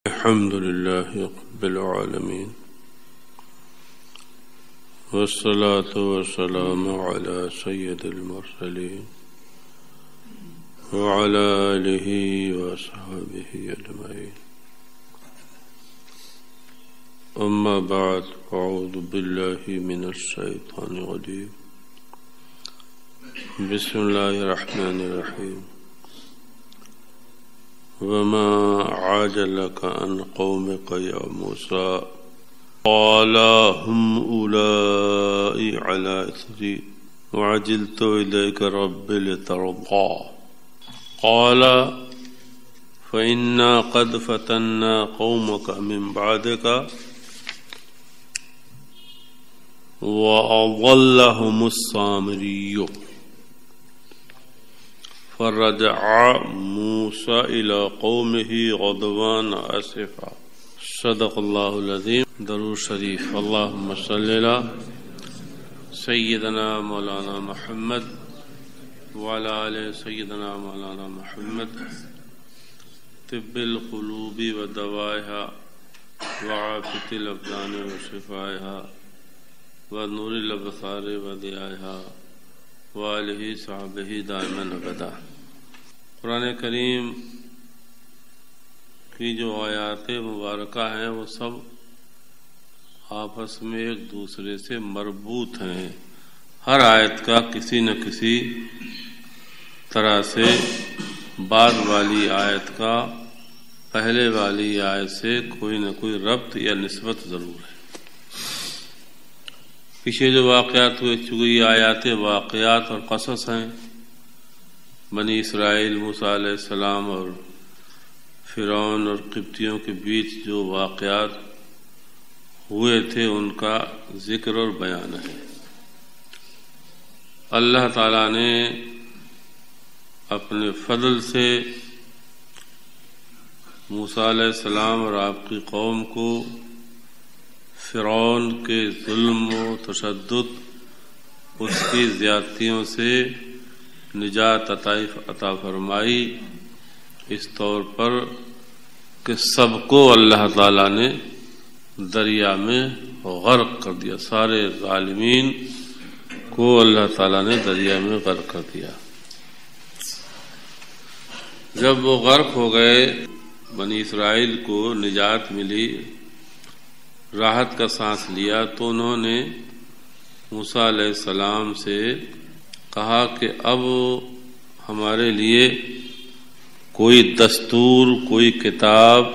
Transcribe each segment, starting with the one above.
الحمد لله رب العالمين والصلاة والسلام على سيد المرسلين وعلى آله وصحبه أجمعين. أما بعد، أعوذ بالله من الشيطان الرجيم. بسم الله الرحمن الرحيم. وما عاجلك عن قومك يا موسى قال هم أولئك على إثري وعجلت إليك رب لترضى قال فإنا قد فتنا قومك من بعدك وأضلهم السامري فرجع موسى إلى قومه غضبان آسفا. صدق الله العظيم. درود شریف. اللهم صل على سيدنا مولانا محمد وعلى آل سيدنا مولانا محمد. طب القلوب ودوائها وعافية الأبدان وشفائها ونور الأبصار وضيائها وآلہ صحابہ دائما ابدا. قرآن کریم کی جو آیات مبارکہ ہیں وہ سب آپس میں ایک دوسرے سے مربوط ہیں. ہر آیت کا کسی نہ کسی طرح سے بعد والی آیت کا پہلے والی آیت سے کوئی نہ کوئی ربط یا نسبت ضرور ہے. پیچھے جو واقعات ہوئے، چونکہ یہ آیات واقعات اور قصص ہیں، بنی اسرائیل، موسیٰ علیہ السلام اور فرعون اور قبطیوں کے بیچ جو واقعات ہوئے تھے ان کا ذکر اور بیان ہے. اللہ تعالیٰ نے اپنے فضل سے موسیٰ علیہ السلام اور آپ کی قوم کو فرعون کے ظلم و تشدد، اس کی زیادتیوں سے نجات عطا فرمائی، اس طور پر کہ سب کو اللہ تعالیٰ نے دریا میں غرق کر دیا. سارے ظالمین کو اللہ تعالیٰ نے دریا میں غرق کر دیا. جب وہ غرق ہو گئے، بنی اسرائیل کو نجات ملی، راحت کا سانس لیا، تو انہوں نے موسیٰ علیہ السلام سے کہا کہ اب ہمارے لیے کوئی دستور، کوئی کتاب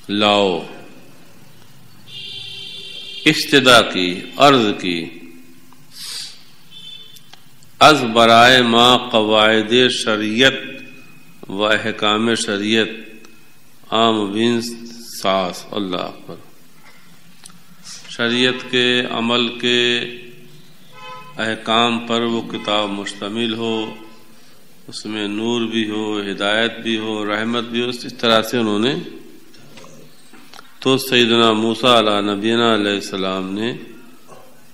لاؤ. استدعا کی، عرض کی. از برائے ما قواعد شریعت و احکام شریعت عام بین ساس. اللہ اکبر. شریعت کے عمل کے احکام پر وہ کتاب مشتمل ہو، اس میں نور بھی ہو، ہدایت بھی ہو، رحمت بھی ہو. اس طرح سے انہوں نے تو سیدنا موسیٰ علیہ نبینا علیہ السلام نے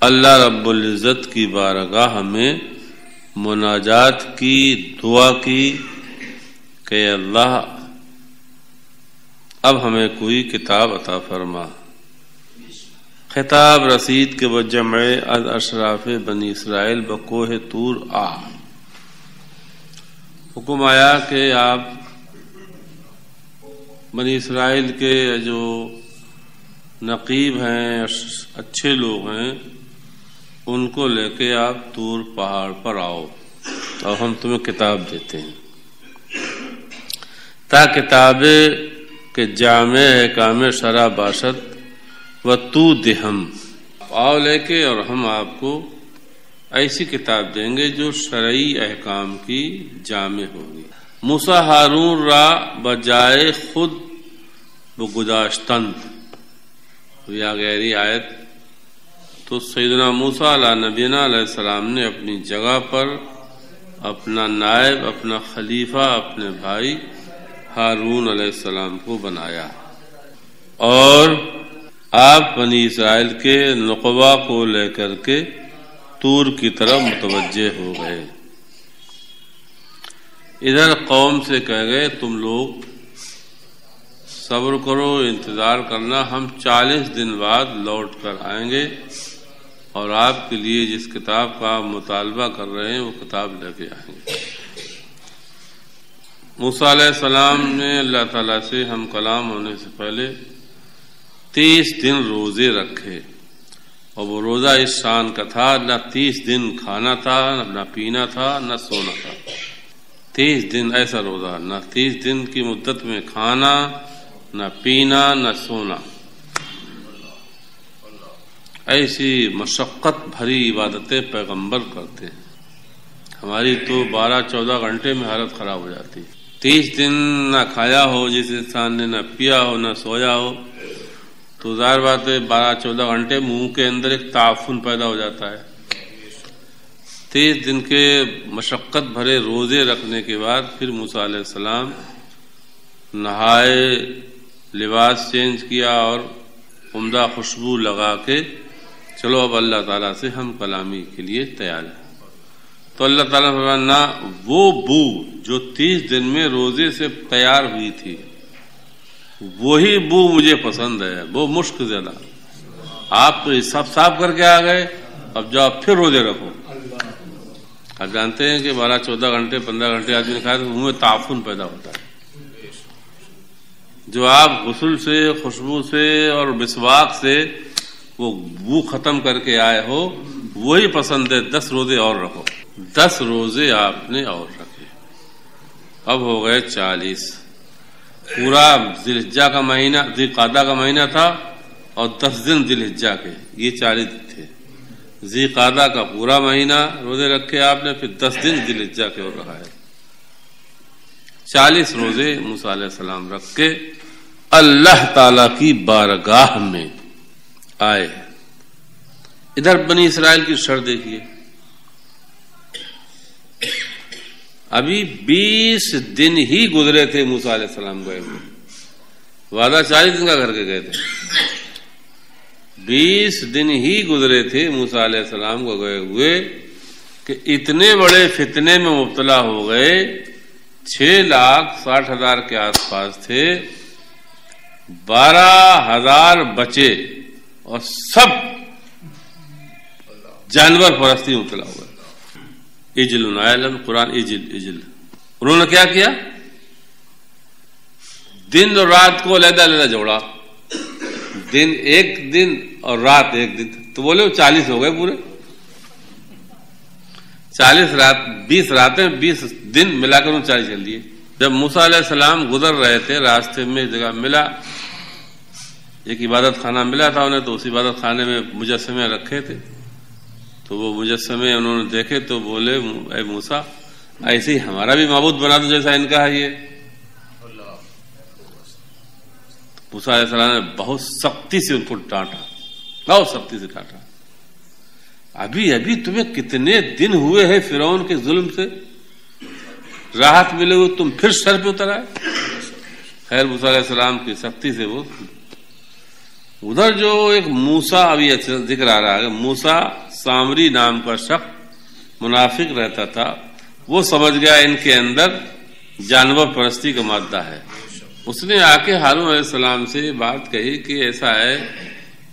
اللہ رب العزت کی بارگاہ میں مناجات کی، دعا کی کہ اللہ اب ہمیں کوئی کتاب عطا فرما. خطاب رسید کے بجمع از اشراف بنی اسرائیل بکوہ طور آ. حکم آیا کہ آپ بنی اسرائیل کے جو نقیب ہیں، اچھے لوگ ہیں، ان کو لے کے آپ طور پہاڑ پر آؤ اور ہم تمہیں کتاب دیتے ہیں. تا کتاب کے جامع احکام شرع باشد و تو دہم. آؤ لے کے اور ہم آپ کو ایسی کتاب دیں گے جو شرعی احکام کی جامع ہوگی. موسیٰ ہارون را بجائے خود بگذاشتند. یا غیری آیت. تو سیدنا موسیٰ علیہ نبینا علیہ السلام نے اپنی جگہ پر اپنا نائب، اپنا خلیفہ، اپنے بھائی ہارون علیہ السلام کو بنایا، اور آپ بنی اسرائیل کے نقبہ کو لے کر کے طور کی طرف متوجہ ہو گئے. ادھر قوم سے کہہ گئے تم لوگ صبر کرو، انتظار کرنا، ہم 40 دن بعد لوٹ کر آئیں گے اور آپ کے لیے جس کتاب کا آپ مطالبہ کر رہے ہیں وہ کتاب لے کے آئیں گے۔ موسیٰ علیہ السلام نے اللہ تعالیٰ سے ہم کلام ہونے سے پہلے 30 دن روزے رکھے، اور وہ روزہ اس شان کا تھا، نہ 30 دن کھانا تھا، نہ پینا تھا، نہ سونا تھا۔ 30 دن ایسا روزہ، نہ 30 دن کی مدت میں کھانا، نہ پینا، نہ سونا۔ ایسی مشقت بھری عبادتیں پیغمبر کرتے ہیں، ہماری تو 12-14 گھنٹے میں حالت خراب ہو جاتی ہے۔ 30 دن نہ کھایا ہو جس انسان نے، نہ پیا ہو، نہ سویا ہو، تو ظاہر بات ہے 12-14 گھنٹے منہ کے اندر ایک تعفن پیدا ہو جاتا ہے۔ 30 دن کے مشقت بھرے روزے رکھنے کے بعد پھر موسیٰ علیہ السلام نہائے، لباس چینج کیا اور عمدہ خوشبو لگا کے چلو اب اللہ تعالیٰ سے ہم کلامی کے لیے تیار ہیں۔ تو اللہ تعالیٰ نے فرمایا نہ، وہ بو جو 30 دن میں روزے سے تیار ہوئی تھی وہی بو مجھے پسند ہے، وہ مشک زیادہ۔ آپ تو سب صاف کر کے آ گئے، اب جاؤ پھر روزے رکھو۔ آپ جانتے ہیں کہ 12-14 گھنٹے 15 گھنٹے آدمی نے کھایا تو منہ میں تعفن پیدا ہوتا ہے۔ جو آپ غسل سے، خوشبو سے اور مسواک سے وہ بو ختم کر کے آئے ہو وہی پسند ہے، 10 روزے اور رکھو۔ 10 روزے آپ نے اور رکھے، اب ہو گئے 40۔ پورا ذی الحجہ کا مہینہ، ذی القعدہ کا مہینہ تھا اور 10 دن ذی الحجہ کے، یہ 40 دن تھے۔ ذی القعدہ کا پورا مہینہ روزے رکھے آپ نے، پھر 10 دن ذی الحجہ کے اور رہا ہے۔ 40 روزے موسیٰ علیہ السلام رکھ کے اللہ تعالی کی بارگاہ میں آئے۔ ادھر بنی اسرائیل کی شرط دیکھیے، ابھی 20 دن ہی گزرے تھے موسیٰ علیہ السلام گئے ہوئے، وعدہ 40 دن کا کر کے گئے تھے۔ 20 دن ہی گزرے تھے موسیٰ علیہ السلام کو گئے ہوئے کہ اتنے بڑے فتنے میں مبتلا ہو گئے۔ 6,60,000 کے آس پاس تھے، 12,000 بچے اور سب جانور پرستی مبتلا ہو گئے۔ اجل عالم قرآن، اجل انہوں نے کیا کیا؟ دن اور رات کو علیحدہ علیحدہ جوڑا، دن ایک دن اور رات ایک دن، تو بولے وہ 40 ہو گئے پورے۔ 40 رات، 20 راتیں 20 دن ملا کر 40 چل دیے۔ جب موسیٰ علیہ السلام گزر رہے تھے، راستے میں جگہ ملا، ایک عبادت خانہ ملا تھا انہیں، تو اس عبادت خانے میں مجسمے رکھے تھے، تو وہ مجسمے انہوں نے دیکھے تو بولے اے موسیٰ ایسے ہی ہمارا بھی معبود بنا دو جیسا ان کا ہے یہ۔ موسیٰ علیہ السلام نے بہت سختی سے ان کو ڈانٹا، بہت سختی سے ڈانٹا۔ ابھی تمہیں کتنے دن ہوئے ہیں فرعون کے ظلم سے، راحت ملے ہوئے تم پھر سر پہ اتر آئے۔ خیر موسیٰ علیہ السلام کی سختی سے وہ ادھر جو ایک موسیٰ، ابھی ذکر آ رہا ہے، موسیٰ سامری نام کا شخص منافق رہتا تھا، وہ سمجھ گیا ان کے اندر جانور پرستی کا مادہ ہے۔ اس نے آ کے ہارون علیہ السلام سے بات کہی کہ ایسا ہے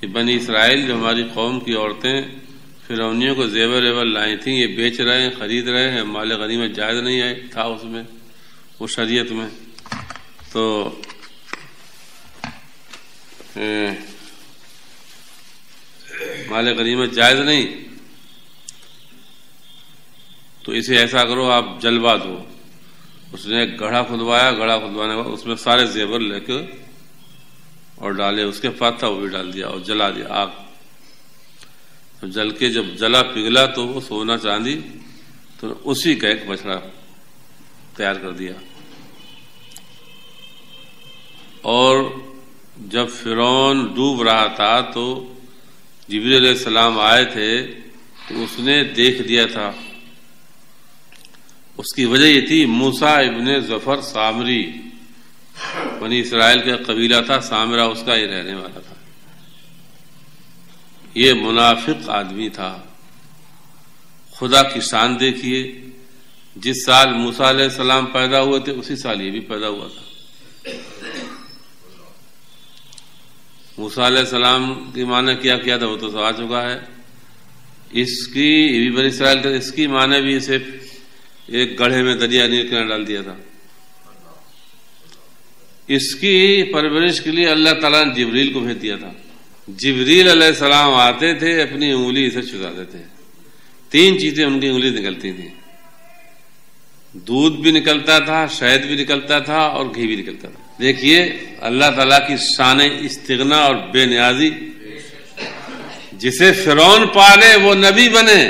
کہ بنی اسرائیل جو ہماری قوم کی عورتیں فرعونیوں کو زیور لائی تھیں، یہ بیچ رہے ہیں، خرید رہے ہیں، مال غنیمت جائز نہیں ہے تھا اس میں، وہ شریعت میں، تو مال غنیمت جائز نہیں، تو اسے ایسا کرو آپ جلوا دو۔ اس نے ایک گڑھا کھدوایا، گڑھا کھدوانے کے بعد اس میں سارے زیور لے کے اور ڈالے، اس کے پاس تھا وہ بھی ڈال دیا اور جلا دیا آگ۔ جل کے جب جلا پگھلا تو وہ سونا چاندی، تو اسی کا ایک بچڑا تیار کر دیا۔ اور جب فرعون ڈوب رہا تھا تو جبریل علیہ السلام آئے تھے تو اس نے دیکھ دیا تھا۔ اس کی وجہ یہ تھی موسیٰ ابن ظفر سامری، بنی اسرائیل کا قبیلہ تھا سامرا، اس کا ہی رہنے والا تھا۔ یہ منافق آدمی تھا۔ خدا کی شان دیکھیے، جس سال موسیٰ علیہ السلام پیدا ہوئے تھے اسی سال یہ بھی پیدا ہوا تھا۔ موسیٰ علیہ السلام کی ماں نے کیا کیا تھا وہ تو آ چکا ہے. اس کی بنی اسرائیل اس کی ماں نے بھی اسے ایک گڑھے میں دریا نیل کے ڈال دیا تھا. اس کی پرورش کے لیے اللہ تعالیٰ نے جبریل کو بھیج دیا تھا. جبریل علیہ السلام آتے تھے اپنی انگلی سے چٹاتے تھے. 3 چیزیں ان کی انگلی نکلتی تھیں. دودھ بھی نکلتا تھا, شہد بھی نکلتا تھا اور گھی بھی نکلتا تھا. دیکھیے اللہ تعالیٰ کی شان استغنا اور بے نیازی. جسے فرعون پالے وہ نبی بنے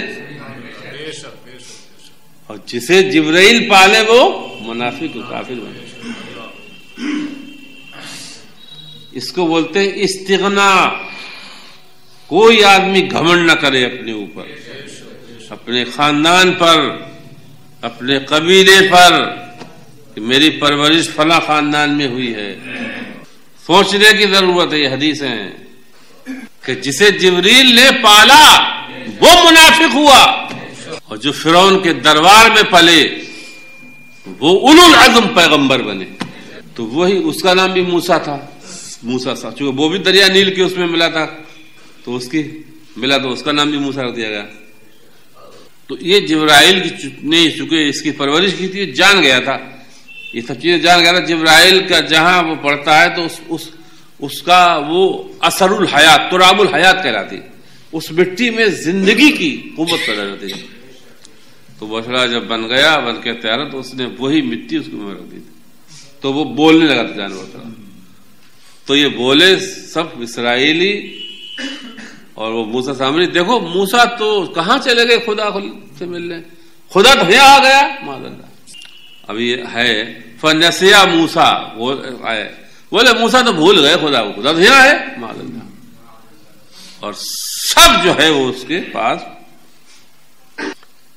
اور جسے جبرائیل پالے وہ منافق و کافر بنے. اس کو بولتے ہیں استغنا. کوئی آدمی گھمنڈ نہ کرے اپنے اوپر, اپنے خاندان پر, اپنے قبیلے پر کہ میری پرورش فلاں خاندان میں ہوئی ہے. سوچنے کی ضرورت ہے. یہ حدیث ہیں کہ جسے جبریل نے پالا وہ منافق ہوا اور جو فرعون کے دربار میں پلے وہ اولو العزم پیغمبر بنے. تو وہی اس کا نام بھی موسیٰ تھا. موسیٰ تھا چونکہ وہ بھی دریا نیل کے اس میں ملا تھا تو اس کی ملا تو اس کا نام بھی موسیٰ رکھ دیا گیا. تو یہ جبرائیل نے چونکہ اس کی پرورش کی تھی جان گیا تھا, یہ سب چیزیں جان گیا تھا. جبرائیل کا جہاں وہ پڑھتا ہے تو اس کا وہ اثر الحیات, تراب الحیات کہلاتی. اس مٹی میں زندگی کی قوت پیدا ہوتی ہے. تو بچڑا جب بن گیا, بن کے تیار, تو اس نے وہی مٹی اس کو رکھ دی تو وہ بولنے لگا تھا جانور طرح. تو یہ بولے سب اسرائیلی اور وہ موسیٰ سامنے. دیکھو موسیٰ تو کہاں چلے گئے خدا سے ملنے, خدا تو یہاں آ گیا معاذ اللہ. ابھی ہے فنسیا موسیٰ, وہ آئے بولے موسیٰ تو بھول گئے خدا کو, خدا تو یہاں ہے معاذ اللہ. اور سب جو ہے وہ اس کے پاس.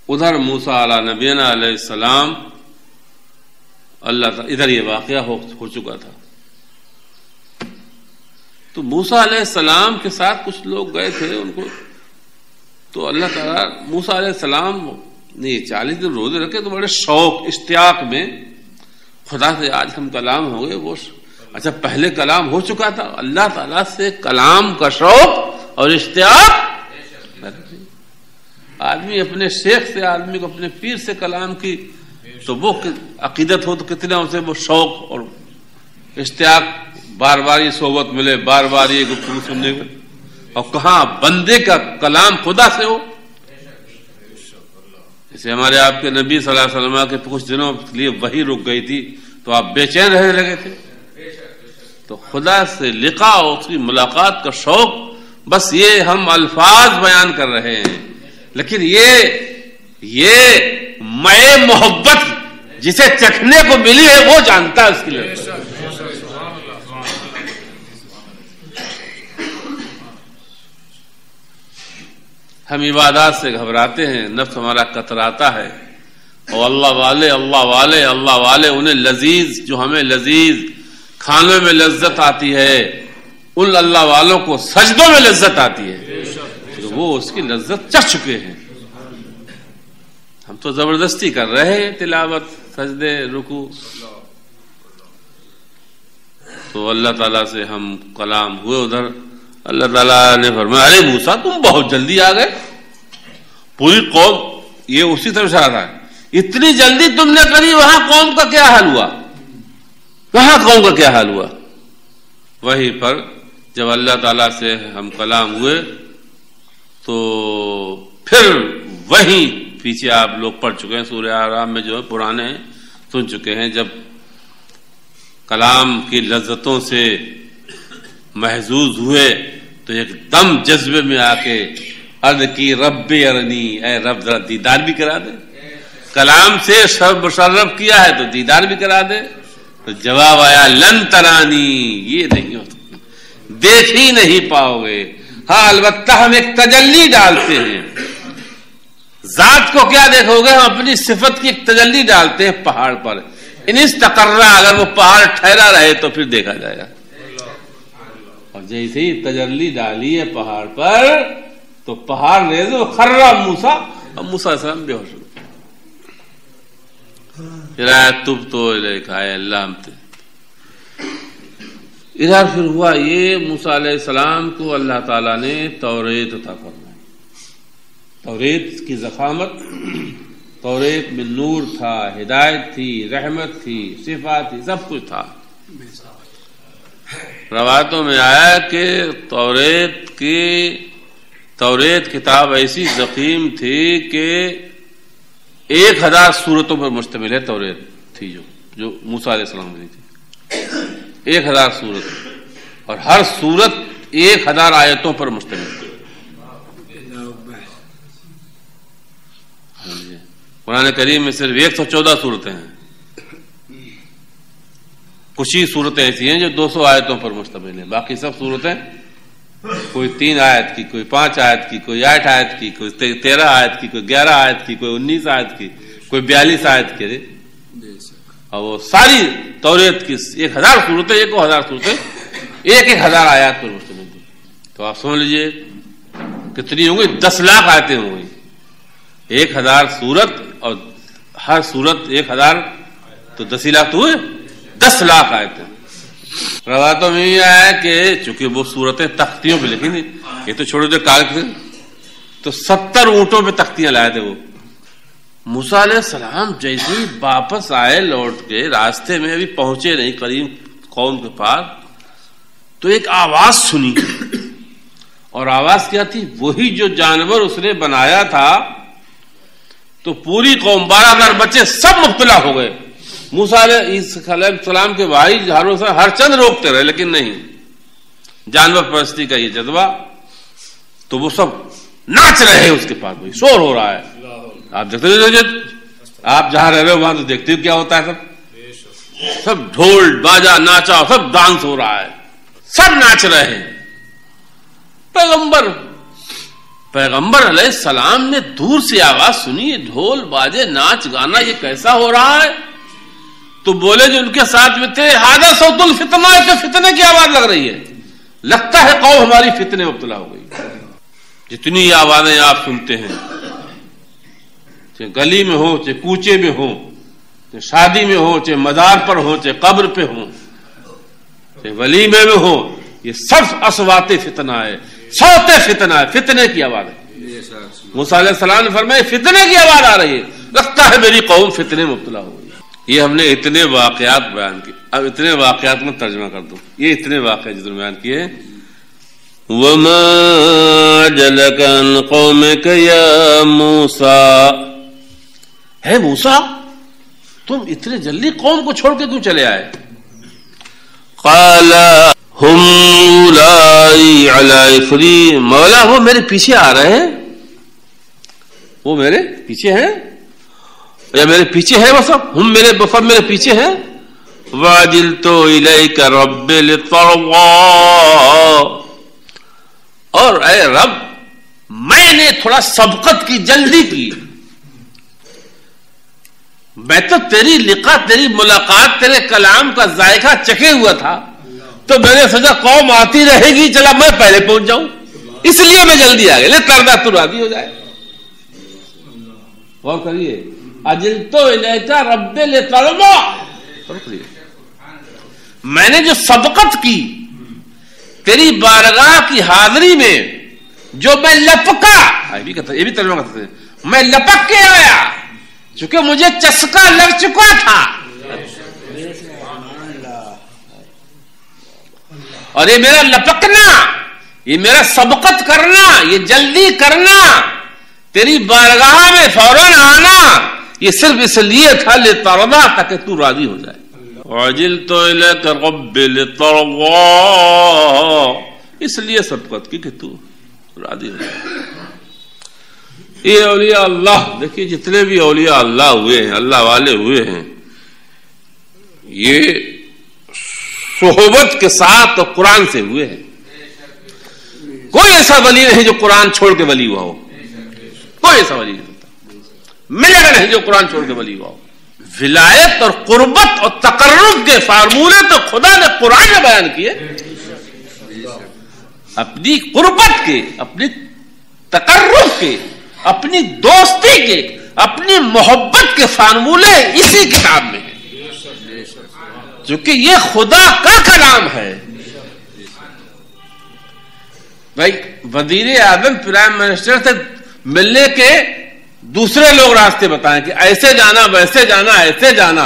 ادھر موسیٰ علیہ نبینا علیہ السلام اللہ تعالیٰ ادھر یہ واقعہ ہو چکا تھا. تو موسیٰ علیہ السلام کے ساتھ کچھ لوگ گئے تھے ان کو. تو اللہ تعالیٰ موسیٰ علیہ السلام نے 40 دن روزے رکھے تو بڑے شوق اشتیاق میں خدا سے آج ہم کلام ہو گئے. وہ اچھا پہلے کلام ہو چکا تھا. اللہ تعالیٰ سے کلام کا شوق اور اشتیاق. آدمی اپنے شیخ سے, آدمی کو اپنے پیر سے کلام کی تو وہ عقیدت ہو تو کتنا اسے وہ شوق اور اشتیاق, بار بار یہ صحبت ملے, بار بار یہ گفتگو سننے میں. اور کہاں بندے کا کلام خدا سے ہو. جیسے ہمارے آپ کے نبی صلی اللہ علیہ وسلم کے کچھ دنوں کے لیے وحی رک گئی تھی تو آپ بے چین رہنے لگے تھے. تو خدا سے لقاء اور اس کی ملاقات کا شوق, بس یہ ہم الفاظ بیان کر رہے ہیں, لیکن یہ مئے محبت جسے چکھنے کو ملی ہے وہ جانتا ہے اس کے لیے. ہم عبادات سے گھبراتے ہیں, نفس ہمارا کتراتا ہے. اور اللہ والے انہیں لذیذ, جو ہمیں لذیذ کھانوں میں لذت آتی ہے, ان اللہ والوں کو سجدوں میں لذت آتی ہے. وہ اس کی لذت چکھ چکے ہیں. ہم تو زبردستی کر رہے ہیں تلاوت, سجدے, رکوع. تو اللہ تعالیٰ سے ہم کلام ہوئے ادھر. اللہ تعالیٰ نے فرمایا ارے موسیٰ تم بہت جلدی آ گئے. پوری قوم یہ اسی طرف سے آ رہا ہے, اتنی جلدی تم نے کری, وہاں قوم کا کیا حال ہوا, وہاں قوم کا کیا حال ہوا. وہیں پر جب اللہ تعالیٰ سے ہم کلام ہوئے تو پھر وہیں پیچھے آپ لوگ پڑھ چکے ہیں سورہ اعراف میں, جو ہے پرانے سن چکے ہیں. جب کلام کی لذتوں سے محظوظ ہوئے تو ایک دم جذبے میں آ کے عرض کی رب ارنی, اے رب ذرا دیدار بھی کرا دے. کلام سے مشرف کیا ہے تو دیدار بھی کرا دے. تو جواب آیا لن ترانی, یہ نہیں ہوتا, دیکھ ہی نہیں پاؤ گے. ہاں البتہ ہم ایک تجلی ڈالتے ہیں. ذات کو کیا دیکھو گے, ہم اپنی صفت کی ایک تجلی ڈالتے ہیں پہاڑ پر. ان استقرا, اگر وہ پہاڑ ٹھہرا رہے تو پھر دیکھا جائے گا. اور جیسے ہی تجلی ڈالی ہے پہاڑ پر تو پہاڑ ریزو خرا موسیٰ, اور موسیٰ علیہ السلام بے ہوش ہو گئے. پھر آیا تب تو الیک, آئے اللہ ہم ادھر پھر ہوا یہ موسیٰ علیہ السلام کو اللہ تعالیٰ نے توریت عطا فرمائی. توریت کی ضخامت، توریت میں نور تھا، ہدایت تھی، رحمت تھی، صفات تھی، سب کچھ تھا. روایتوں میں آیا کہ توریت کتاب ایسی ضخیم تھی کہ 1000 سورتوں پر مشتمل ہے. توریت تھی جو موسیٰ علیہ السلام نے تھی 1000 سورت، اور ہر سورت 1000 آیتوں پر مشتمل تھی. قرآن کریم میں صرف 114 صورتیں ہیں. کچھ ہی صورتیں ایسی ہیں جو 200 آیتوں پر مشتمل ہیں. باقی سب صورتیں کوئی 3 آیت کی، کوئی 5 آیت کی، کوئی 8 آیت کی، کوئی 13 آیت کی، کوئی 11 آیت کی، کوئی 19 آیت کی، کوئی 42 آیت کی. اور وہ ساری توریت کی 1000 صورتیں، 1000 صورتیں 1000 آیات پر مشتمل تھی. تو آپ سمجھ لیجئے کتنی ہوں گی؟ 10 لاکھ آیتیں ہوں گی. 1000 صورت اور ہر صورت 1000 تو 10 لاکھ تو ہوئے، 10 لاکھ آیتیں. روایتوں میں یہ آیا کہ چونکہ وہ صورتیں تختیوں پہ لکھی تھی، یہ تو چھوٹے چھوٹے کاغذ تھے، تو 70 اونٹوں پہ تختیاں لائے تھے. وہ موسیٰ علیہ السلام جیسے ہی واپس آئے لوٹ کے، راستے میں ابھی پہنچے نہیں قریب قوم کے پاس، تو ایک آواز سنی. اور آواز کیا تھی؟ وہی جو جانور اس نے بنایا تھا. تو پوری قوم 12,000 بچے سب مبتلا ہو گئے. موسیٰ علیہ السلام کے بھائی ہر چند روکتے رہے لیکن نہیں. جانور پرستی کا یہ جذبہ، تو وہ سب ناچ رہے ہیں اس کے پاس. بھائی شور ہو رہا ہے، آپ دیکھتے ہیں، آپ جہاں رہ رہے ہو وہاں تو دیکھتے ہو کیا ہوتا ہے. سب ڈھول باجا ناچا، سب ڈانس ہو رہا ہے، سب ناچ رہے ہیں. پیغمبر علیہ السلام نے دور سے آواز سنی، یہ ڈھول باجے ناچ گانا یہ کیسا ہو رہا ہے؟ تو بولے جو ان کے ساتھ میں تھے، ہذا صوت الفتنہ، تو فتنے کی آواز لگ رہی ہے، لگتا ہے قوم ہماری فتنے مبتلا ہو گئی. جتنی آوازیں آپ سنتے ہیں، چاہے گلی میں ہو، چاہے کوچے میں ہو، چاہے شادی میں ہو، چاہے مزار پر ہو، چاہے قبر پہ ہو، چاہے ولیمے میں ہو، یہ سب اصوات فتنہ ہے، صوت فتنہ ہے، فتنے کی آواز ہے. موسیٰ علیہ السلام نے فرمایا فتنے کی آواز آ رہی ہے، لگتا ہے میری قوم فتنے مبتلا ہو گئی. یہ ہم نے اتنے واقعات بیان کیے. اب اتنے واقعات میں ترجمہ کر دوں. یہ اتنے واقعات جتنے بیان کیے. وَمَا جَلَكَ عَنْ قَوْمِكَ يَا مُوسَىٰ، ہے موسیٰ تم اتنے جلدی قوم کو چھوڑ کے کیوں چلے آئے؟ قَالَ هُمْ أُولَٰئِ عَلَىٰ إِثْرِي، مولا وہ میرے پیچھے آ رہے ہیں، وہ میرے پیچھے ہیں، یا میرے پیچھے ہے، وہ سب میرے پیچھے ہیں. وَعَجِلْتُ إِلَيْكَ رَبِّ لِتَرْضَىٰ، اور اے رب میں نے تھوڑا سبقت کی، جلدی کی. میں تو تیری لقاء، تیری ملاقات، تیرے کلام کا ذائقہ چکھے ہوا تھا، تو میں نے سوچا قوم آتی رہے گی، چلا میں پہلے پہنچ جاؤں، اس لیے میں جلدی آ گیا. لے تردہ تو راضی ہو جائے. غور کریے، اجلتو الیکا رب لترضیٰ، میں نے جو سبقت کی تیری بارگاہ کی حاضری میں، جو میں لپکا، یہ بھی ترجمہ کرتے ہیں، میں لپک کے آیا چونکہ مجھے چسکا لگ چکا تھا. اور یہ میرا لپکنا، یہ میرا سبقت کرنا، یہ جلدی کرنا، تیری بارگاہ میں فوراً آنا، یہ صرف اس لیے تھا لترضیٰ، تاکہ تو راضی ہو جائے. وَعَجِلْتُ إِلَيْكَ رَبِّ لِتَرْضَىٰ، اس لیے سبقت کی کہ تو راضی ہو جائے. یہ اولیاء اللہ، دیکھیے جتنے بھی اولیاء اللہ ہوئے ہیں، اللہ والے ہوئے ہیں، یہ صحبت کے ساتھ اور قرآن سے ہوئے ہیں. کوئی ایسا ولی نہیں جو قرآن چھوڑ کے ولی ہوا ہو، کوئی ایسا ولی نہیں ملے گا نہیں جو قرآن چھوڑ کے ولی ہوا ہو. ولایت اور قربت اور تقرب کے فارمولے تو خدا نے قرآن میں بیان کیے. اپنی قربت کے، اپنی تقرب کے، اپنی دوستی کے، اپنی محبت کے فارمولے اسی کتاب میں ہیں، چونکہ یہ خدا کا کلام ہے. بھائی وزیر اعظم پرائم منسٹر سے ملنے کے دوسرے لوگ راستے بتائیں کہ ایسے جانا ویسے جانا ایسے جانا،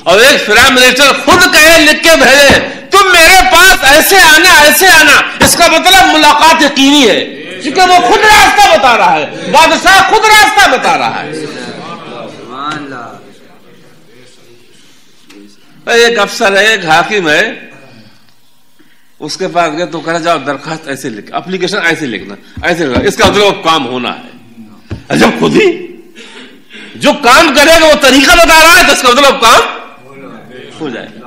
اور ایک پرائم منسٹر خود کہے لکھ کے بھیجے تم میرے پاس ایسے آنا، اس کا مطلب ملاقات یقینی ہے، کیونکہ وہ خود راستہ بتا رہا ہے، بادشاہ خود راستہ بتا رہا ہے۔ ایک افسر ہے، ایک حاکم ہے، اس کے پاس گئے تو کہا جاؤ درخواست ایسے لکھ، اپلیکیشن ایسے لکھنا، اس کا مطلب کام ہونا ہے۔ جب خود ہی جو کام کرے گا وہ طریقہ بتا رہا ہے تو اس کا مطلب کام ہو جائے گا۔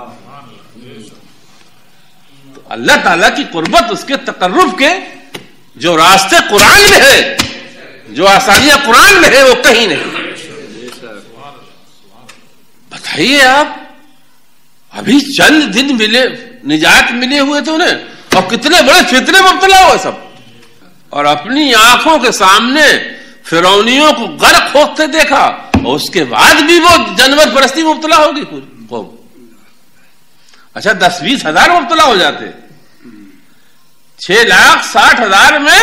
تو اللہ تعالیٰ کی قربت، اس کے تقرب کے جو راستے قرآن میں ہے، جو آسانیاں قرآن میں ہے، وہ کہیں نہیں۔ بتائیے آپ، ابھی چند دن ملے، نجات ملے ہوئے تھے انہیں، اور کتنے بڑے فتنے مبتلا ہوئے سب، اور اپنی آنکھوں کے سامنے فرعونیوں کو غرق ہوتے دیکھا، اور اس کے بعد بھی وہ جانور پرستی مبتلا ہوگی پوری قوم۔ اچھا 10-20 ہزار مبتلا ہو جاتے، 6,60,000 میں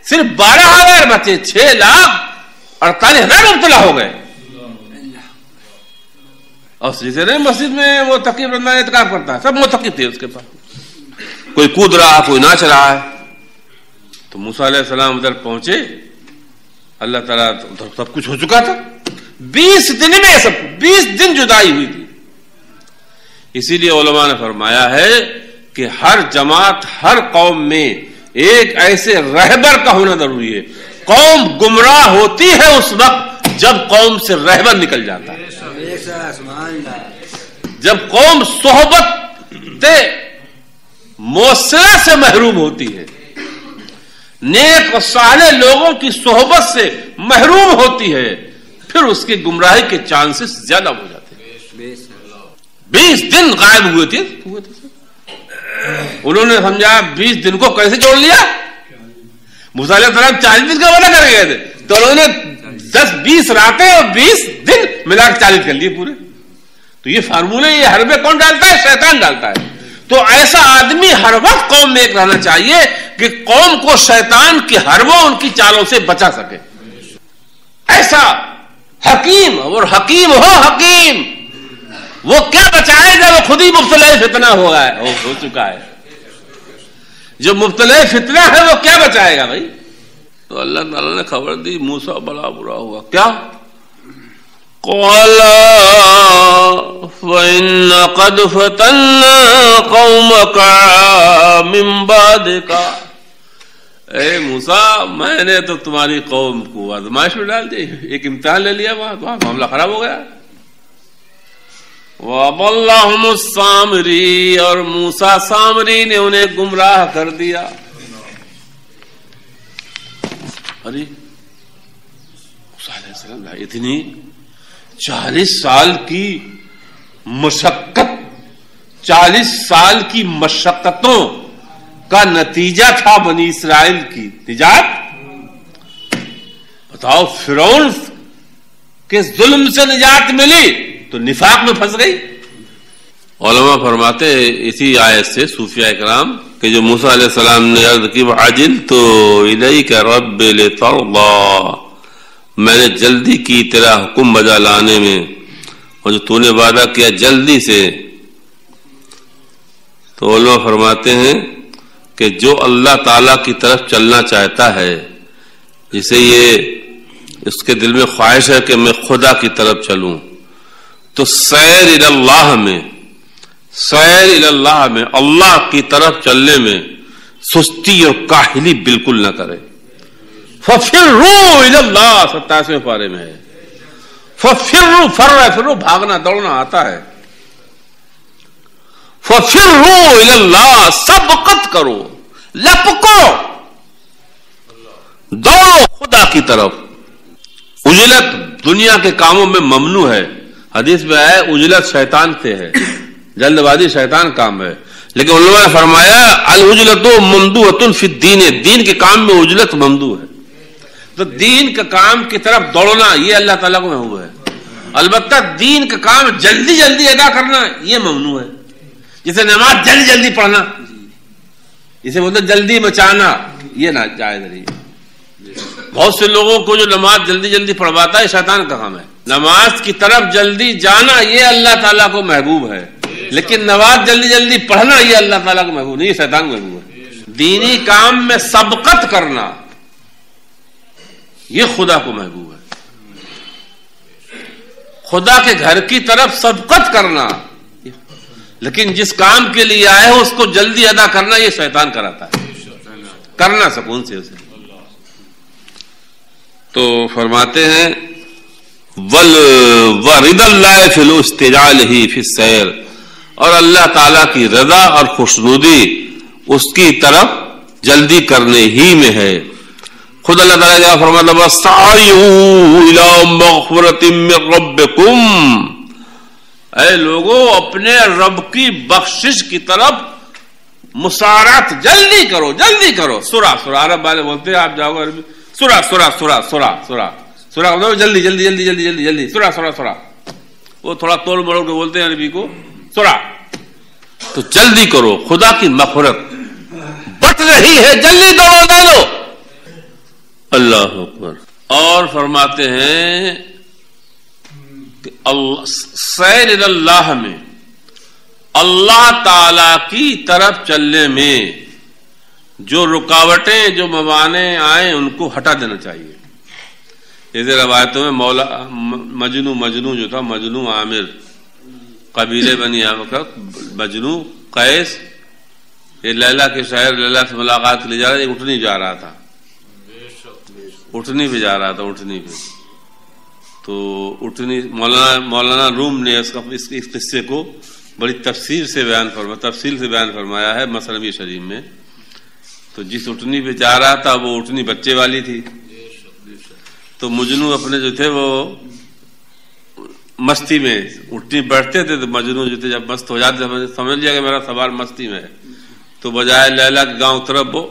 صرف 12,000 بچے، 6,48,000 مبتلا ہو گئے۔ اور سلسلے مسجد میں وہ تقی بندہ اعتکاف کرتا ہے، سب متقی تھے اس کے پاس، کوئی کود رہا کوئی ناچ رہا ہے۔ تو موسیٰ علیہ السلام ادھر پہنچے، اللہ تعالیٰ سب کچھ ہو چکا تھا، 20 دن میں سب 20 دن جدائی ہوئی تھی۔ اسی لیے علماء نے فرمایا ہے کہ ہر جماعت، ہر قوم میں ایک ایسے رہبر کا ہونا ضروری ہے۔ قوم گمراہ ہوتی ہے اس وقت جب قوم سے رہبر نکل جاتا ہے، جب قوم صحبت موصلہ سے محروم ہوتی ہے، نیک و صالح لوگوں کی صحبت سے محروم ہوتی ہے، پھر اس کی گمراہی کے چانسز زیادہ ہو جاتے ہیں۔ 20 دن غائب ہوئے تھے، انہوں نے سمجھا 20 دن کو کیسے جوڑ لیا؟ موسیٰ علیہ السلام 40 دن کا وعدہ کر گئے تھے، تو انہوں نے 10-20 راتیں اور 20 دن ملا کے 40 کر لیے پورے۔ تو یہ فارمولہ، یہ حربے کون ڈالتا ہے؟ شیطان ڈالتا ہے۔ تو ایسا آدمی ہر وقت قوم میں ایک رہنا چاہیے کہ قوم کو شیطان کی حربوں، ان کی چالوں سے بچا سکے۔ ایسا حکیم، اور حکیم وہ کیا بچائے گا؟ وہ خود ہی مبتلا فتنہ ہو چکا ہے۔ جو مبتلا فتنہ ہے وہ کیا بچائے گا بھائی؟ تو اللہ تعالیٰ نے خبر دی، موسیٰ بڑا برا ہوا۔ کیا؟ قَالَ فَإِنَّ قَدْ فَتَنَّا قَوْمَكَ مِن بَعْدِكَ، اے موسیٰ میں نے تو تمہاری قوم کو آزمائش میں ڈال دی، ایک امتحان لے لیا، وہاں معاملہ خراب ہو گیا۔ وَأَضَلَّهُمُ السَّامِرِي، اور موسیٰ سامری نے انہیں گمراہ کر دیا۔ ارے موسیٰ علیہ السلام اتنی 40 سال کی مشقت، 40 سال کی مشقتوں کا نتیجہ تھا بنی اسرائیل کی نجات۔ بتاؤ، فرعون کے ظلم سے نجات ملی تو نفاق میں پھنس گئی۔ علماء فرماتے اسی آیت سے صوفیاء اکرام کہ جو موسیٰ علیہ السلام نے عرض کی وَعَجِلْتُ إِلَيْكَ رَبِّ لِتَرْضَىٰ، میں نے جلدی کی تیرا حکم بجا لانے میں، اور جو تو نے وعدہ کیا جلدی سے۔ تو علماء فرماتے ہیں کہ جو اللہ تعالیٰ کی طرف چلنا چاہتا ہے، جسے یہ اس کے دل میں خواہش ہے کہ میں خدا کی طرف چلوں، تو سیر اللہ میں اللہ کی طرف چلنے میں سستی اور کاہلی بالکل نہ کرے۔ فَفِرُّوا إِلَى اللَّهِ، 27ویں پارے میں ہے، فَفِرُّوا بھاگنا دوڑنا آتا ہے، فَفِرُّوا إِلَى اللَّهِ، سبقت کرو، لپکو، دوڑو خدا کی طرف۔ عجلت دنیا کے کاموں میں ممنوع ہے، حدیث میں ہے عجلت شیطان سے ہے، جلد بازی شیطان کام ہے، لیکن علماء نے فرمایا العجلۃ ممدوحۃ فی الدین، دین کے کام میں عجلت ممدوح ہے۔ تو دین کا کام کی طرف دوڑنا یہ اللہ تعالیٰ کو محبوب ہے، البتہ دین کا کام جلدی جلدی ادا کرنا یہ ممنوع ہے، جیسے نماز جلدی جلدی پڑھنا، اسے بولتے جلدی مچانا، یہ نہ جائز نہیں۔ بہت سے لوگوں کو جو نماز جلدی جلدی پڑھواتا ہے شیطان کا کام ہے۔ نماز کی طرف جلدی جانا یہ اللہ تعالیٰ کو محبوب ہے، لیکن نماز جلدی جلدی پڑھنا یہ اللہ تعالیٰ کو محبوب نہیں، یہ شیطان کو محبوب ہے۔ دینی کام میں سبقت کرنا یہ خدا کو محبوب ہے۔ خدا کے گھر کی طرف سبقت کرنا، لیکن جس کام کے لیے آئے ہو اس کو جلدی ادا کرنا یہ شیطان کراتا ہے، کرنا سکون سے اسے۔ تو فرماتے ہیں وَرِضَى اللَّهِ فِي الْإِسْتِعْجَالِ فِي السَّيْرِ، اور اللہ تعالیٰ کی رضا اور خوشنودی اس کی طرف جلدی کرنے ہی میں ہے۔ خود اللہ تعالیٰ کیا فرماتا ہے وَسَعْيُوا إِلَىٰ مَغْفِرَةٍ مِّن رَبِّكُمْ، اے لوگوں اپنے رب کی بخشش کی طرف مسارعت، جلدی کرو جلدی کرو۔ سورہ عرب والے بولتے ہیں، آپ جاؤ عربی سورہ جلدی جلدی جلدی جلدی جلدی جلدی سورہ، وہ تھوڑا توڑ مروڑ کے بولتے ہیں عربی کو سورہ۔ تو جلدی کرو، خدا کی مغفرت بٹ رہی ہے، جلدی کرو، دے دو۔ اللہ اکبر۔ اور فرماتے ہیں کہ سیر اللہ میں، اللہ تعالی کی طرف چلنے میں جو رکاوٹیں، جو موانع آئیں ان کو ہٹا دینا چاہیے۔ جیسے روایتوں میں مجنو جو تھا، مجنو عامر، قبیلے بنی عامر، مجنو قیس، یہ لیلا کے شہر لیلا سے ملاقات کے لیے جا رہا تھا، اٹھنی جا رہا تھا، اٹھنی پہ جا رہا تھا، اٹھنی پہ۔ تو اٹھنی مولانا روم نے اس قصے کو بڑی تفصیل سے بیان فرمایا ہے مثنوی شریف میں۔ تو جس اٹھنی پہ جا رہا تھا وہ اٹھنی بچے والی تھی، تو مجنو اپنے جو تھے وہ مستی میں اٹھنی بیٹھتے تھے، تو مجنو جو تھے جب مست ہو جاتے سمجھ لیا کہ میرا سوار مستی میں ہے، تو بجائے لیلا کے گاؤں طرف وہ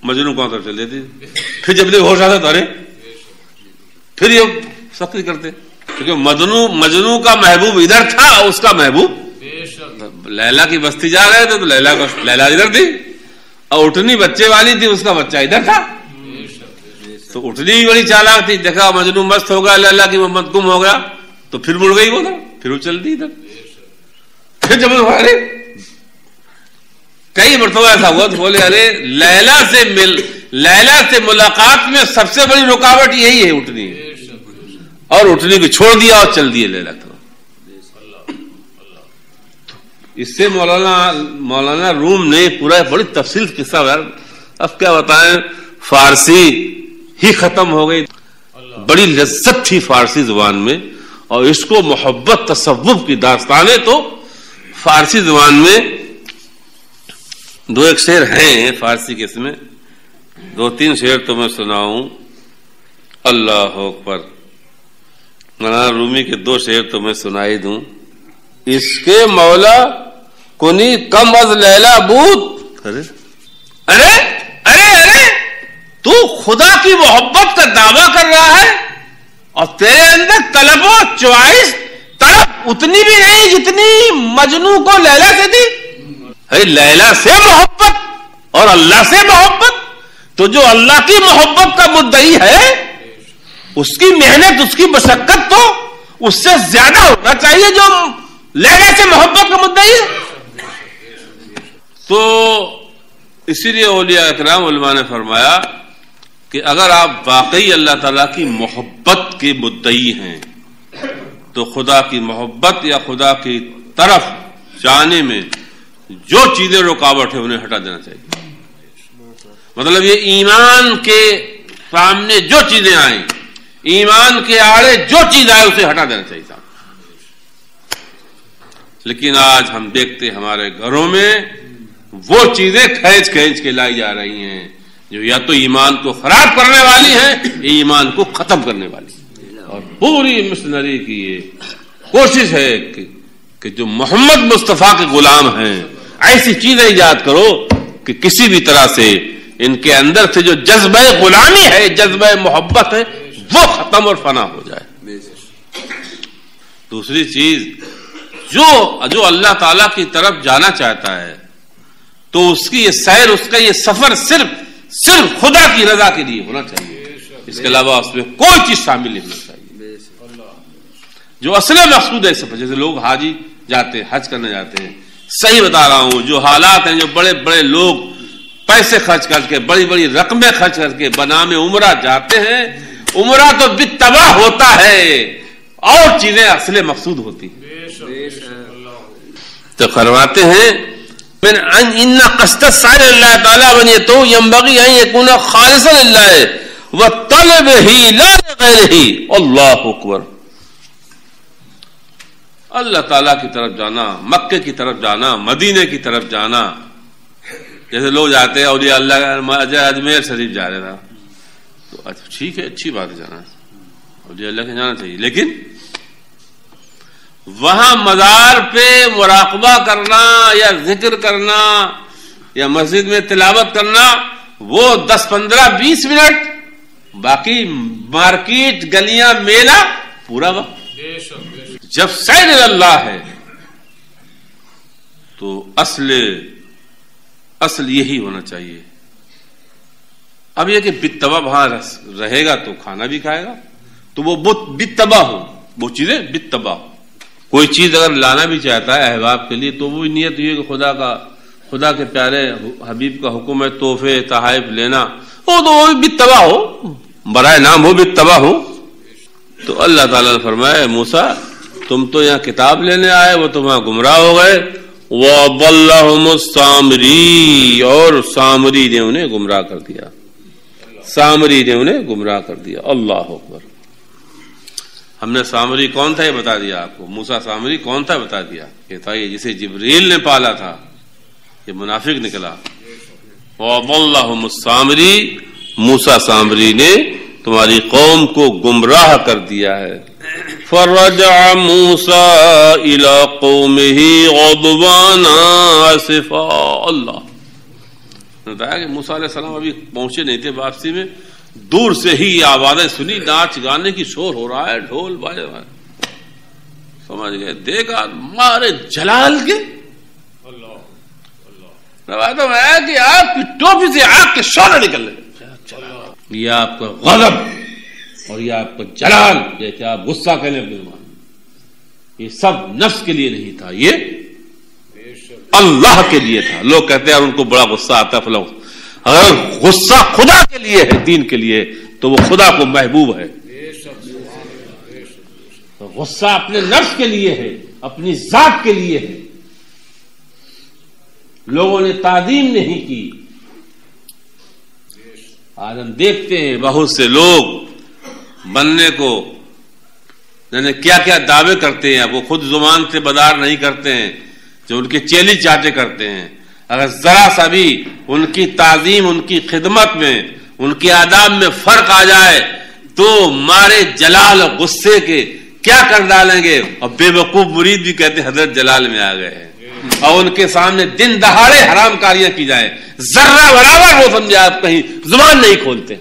مجنو گاؤں طرف چل دیتی۔ پھر جب نہیں ہوش آتا تو ارے پھر یہ سختی کرتے، کیونکہ مجنو کا محبوب ادھر تھا، اس کا محبوب لیلا کی بستی جا رہے تھے، تو لیلا ادھر تھی، اور اٹھنی بچے والی تھی، اس کا بچہ ادھر تھا۔ تو اٹھنی بھی بڑی چالاک تھی، دیکھا مجنو مست ہو گیا، لیلا کی محمد گم ہو گیا، تو پھر مڑ گئی وہ ادھر، پھر وہ چل دی ادھر۔ پھر جب کئی مرتبہ ایسا ہوا تو بولے ارے لیلا سے ملاقات میں سب سے بڑی رکاوٹ یہی ہے اٹھنی، اور اٹھنی کو چھوڑ دیا اور چل دیے لیلا طرف۔ اس سے مولانا روم نے پورا بڑی تفصیل قصہ ہے، اب کیا بتائیں، فارسی ہی ختم ہو گئی، بڑی لذت تھی فارسی زبان میں، اور اس کو محبت تصوف کی داستانیں تو فارسی زبان میں دو ایک شعر ہیں فارسی کے، اس میں دو تین شعر تو میں سناؤں۔ اللہ اکبر۔ مولانا رومی کے دو شعر تو میں سنائی دوں۔ اس کے مولا کنی کم از لیلا بود، ارے ارے ارے ارے تو خدا کی محبت کا دعویٰ کر رہا ہے اور تیرے اندر طلب و چوائس طرف اتنی بھی نہیں جتنی مجنو کو لیلا سے تھی۔ لیلا سے محبت اور اللہ سے محبت، تو جو اللہ کی محبت کا مدعی ہے اس کی محنت، اس کی مشقت تو اس سے زیادہ ہونا چاہیے جو لیلا سے محبت کا مدعی ہے۔ تو اسی لیے اولیاء اکرام علماء نے فرمایا کہ اگر آپ واقعی اللہ تعالیٰ کی محبت کے مدعی ہیں تو خدا کی محبت یا خدا کی طرف جانے میں جو چیزیں رکاوٹ ہے انہیں ہٹا دینا چاہیے۔ مطلب یہ ایمان کے سامنے جو چیزیں آئیں، ایمان کے آڑے جو چیز آئے اسے ہٹا دینا چاہیے۔ لیکن آج ہم دیکھتے ہمارے گھروں میں وہ چیزیں کھینچ کھینچ کے لائی جا رہی ہیں جو یا تو ایمان کو خراب کرنے والی ہیں یا ایمان کو ختم کرنے والی ہیں، اور پوری مشنری کی یہ کوشش ہے کہ جو محمد مصطفیٰ کے غلام ہیں ایسی چیزیں ایجاد کرو کہ کسی بھی طرح سے ان کے اندر سے جو جذبہ غلامی ہے، جذبہ محبت ہے، وہ ختم اور فنا ہو جائے۔ دوسری چیز، جو اللہ تعالی کی طرف جانا چاہتا ہے تو اس کی یہ سیر، اس کا یہ سفر صرف خدا کی رضا کے لیے ہونا چاہیے، اس کے علاوہ اس میں کوئی چیز شامل نہیں ہونا چاہیے۔ جو اصل مقصود ہے سفر، جیسے لوگ حاجی جاتے ہیں، حج کرنے جاتے ہیں، صحیح بتا رہا ہوں، جو حالات ہیں، جو بڑے بڑے لوگ پیسے خرچ کر کے، بڑی بڑی رقمیں خرچ کر کے بنام عمرہ جاتے ہیں، عمرہ تو بالتباہ ہوتا ہے، اور چیزیں اصل مقصود ہوتی ہیں۔ تو فرماتے ہیں ان قصد السعی اللہ تعالی بنیتو ينبغي ان يكون خالصا للہ وطلبہ لا لغیرہ۔ اللہ اکبر۔ اللہ تعالیٰ کی طرف جانا، مکے کی طرف جانا، مدینے کی طرف جانا، جیسے لوگ جاتے ہیں اولیاء اللہ اجمیر شریف جا رہے تھا، تو ٹھیک ہے، اچھی بات ہے، جانا اولیاء اللہ کے جانا چاہیے، لیکن وہاں مزار پہ مراقبہ کرنا یا ذکر کرنا یا مسجد میں تلاوت کرنا، وہ 10-15-20 منٹ، باقی مارکیٹ، گلیاں، میلہ پورا وقت۔ جب سیر اللہ ہے تو اصل یہی ہونا چاہیے۔ اب یہ کہ بالتبع وہاں رہے گا تو کھانا بھی کھائے گا، تو وہ بالتبع ہو، وہ چیزیں بالتبع ہو۔ کوئی چیز اگر لانا بھی چاہتا ہے احباب کے لیے تو وہ نیت یہ کہ خدا کے پیارے حبیب کا حکم ہے تحفے تحائف لینا، وہ تو وہ بھی بالتبع ہو، برائے نام ہو، بالتبع ہو۔ تو اللہ تعالیٰ نے فرمایا موسیٰ تم تو یہاں کتاب لینے آئے، وہ تو وہاں گمراہ ہو گئے، وَأَضَلَّهُمُ السَّامِرِي، اور سامری نے انہیں گمراہ کر دیا، سامری نے انہیں گمراہ کر دیا۔ اللہ اکبر۔ ہم نے سامری کون تھا یہ بتا دیا آپ کو، موسیٰ سامری کون تھا بتا دیا، یہ تھا یہ جسے جبریل نے پالا تھا، یہ منافق نکلا۔ وَأَضَلَّهُمُ السَّامِرِي، موسیٰ سامری نے تمہاری قوم کو گمراہ کر دیا ہے۔ فرجع موسیٰ إِلَىٰ قَوْمِهِ غَضْبَانَ آسِفًا۔ اللہ نے بتایا کہ موسیٰ علیہ السلام ابھی پہنچے نہیں تھے واپسی میں، دور سے ہی یہ آوازیں سنی، ناچ گانے کی شور ہو رہا ہے، ڈھول بجے، سمجھ گئے، دیکھا مارے جلال کے روایت میں آیا کہ آپ کی ٹوپی سے آگ کے شعلے نکل رہے، یہ آپ کا غضب اور یہ آپ کا جلال، جیسے آپ غصہ کہنے اپنے زبان، یہ سب نفس کے لیے نہیں تھا، یہ اللہ کے لیے تھا۔ لوگ کہتے ہیں ان کو بڑا غصہ آتا ہے فلاں، اگر غصہ خدا کے لیے ہے، دین کے لیے، تو وہ خدا کو محبوب ہے۔ غصہ اپنے نفس کے لیے ہے، اپنی ذات کے لیے ہے، لوگوں نے تعظیم نہیں کی۔ آج ہم دیکھتے ہیں بہت سے لوگ بننے کو یعنی کیا کیا دعوے کرتے ہیں، وہ خود زبان سے بدار نہیں کرتے ہیں، جو ان کے چیلی چاٹے کرتے ہیں۔ اگر ذرا سا بھی ان کی تعظیم، ان کی خدمت میں، ان کے آداب میں فرق آ جائے تو مارے جلال اور غصے کے کیا کر ڈالیں گے، اور بے وقوف مرید بھی کہتے ہیں حضرت جلال میں آ گئے ہیں، اور ان کے سامنے دن دہاڑے حرام کاریاں کی جائیں، ذرہ برابر وہ سمجھے آپ کہیں زبان نہیں کھولتے۔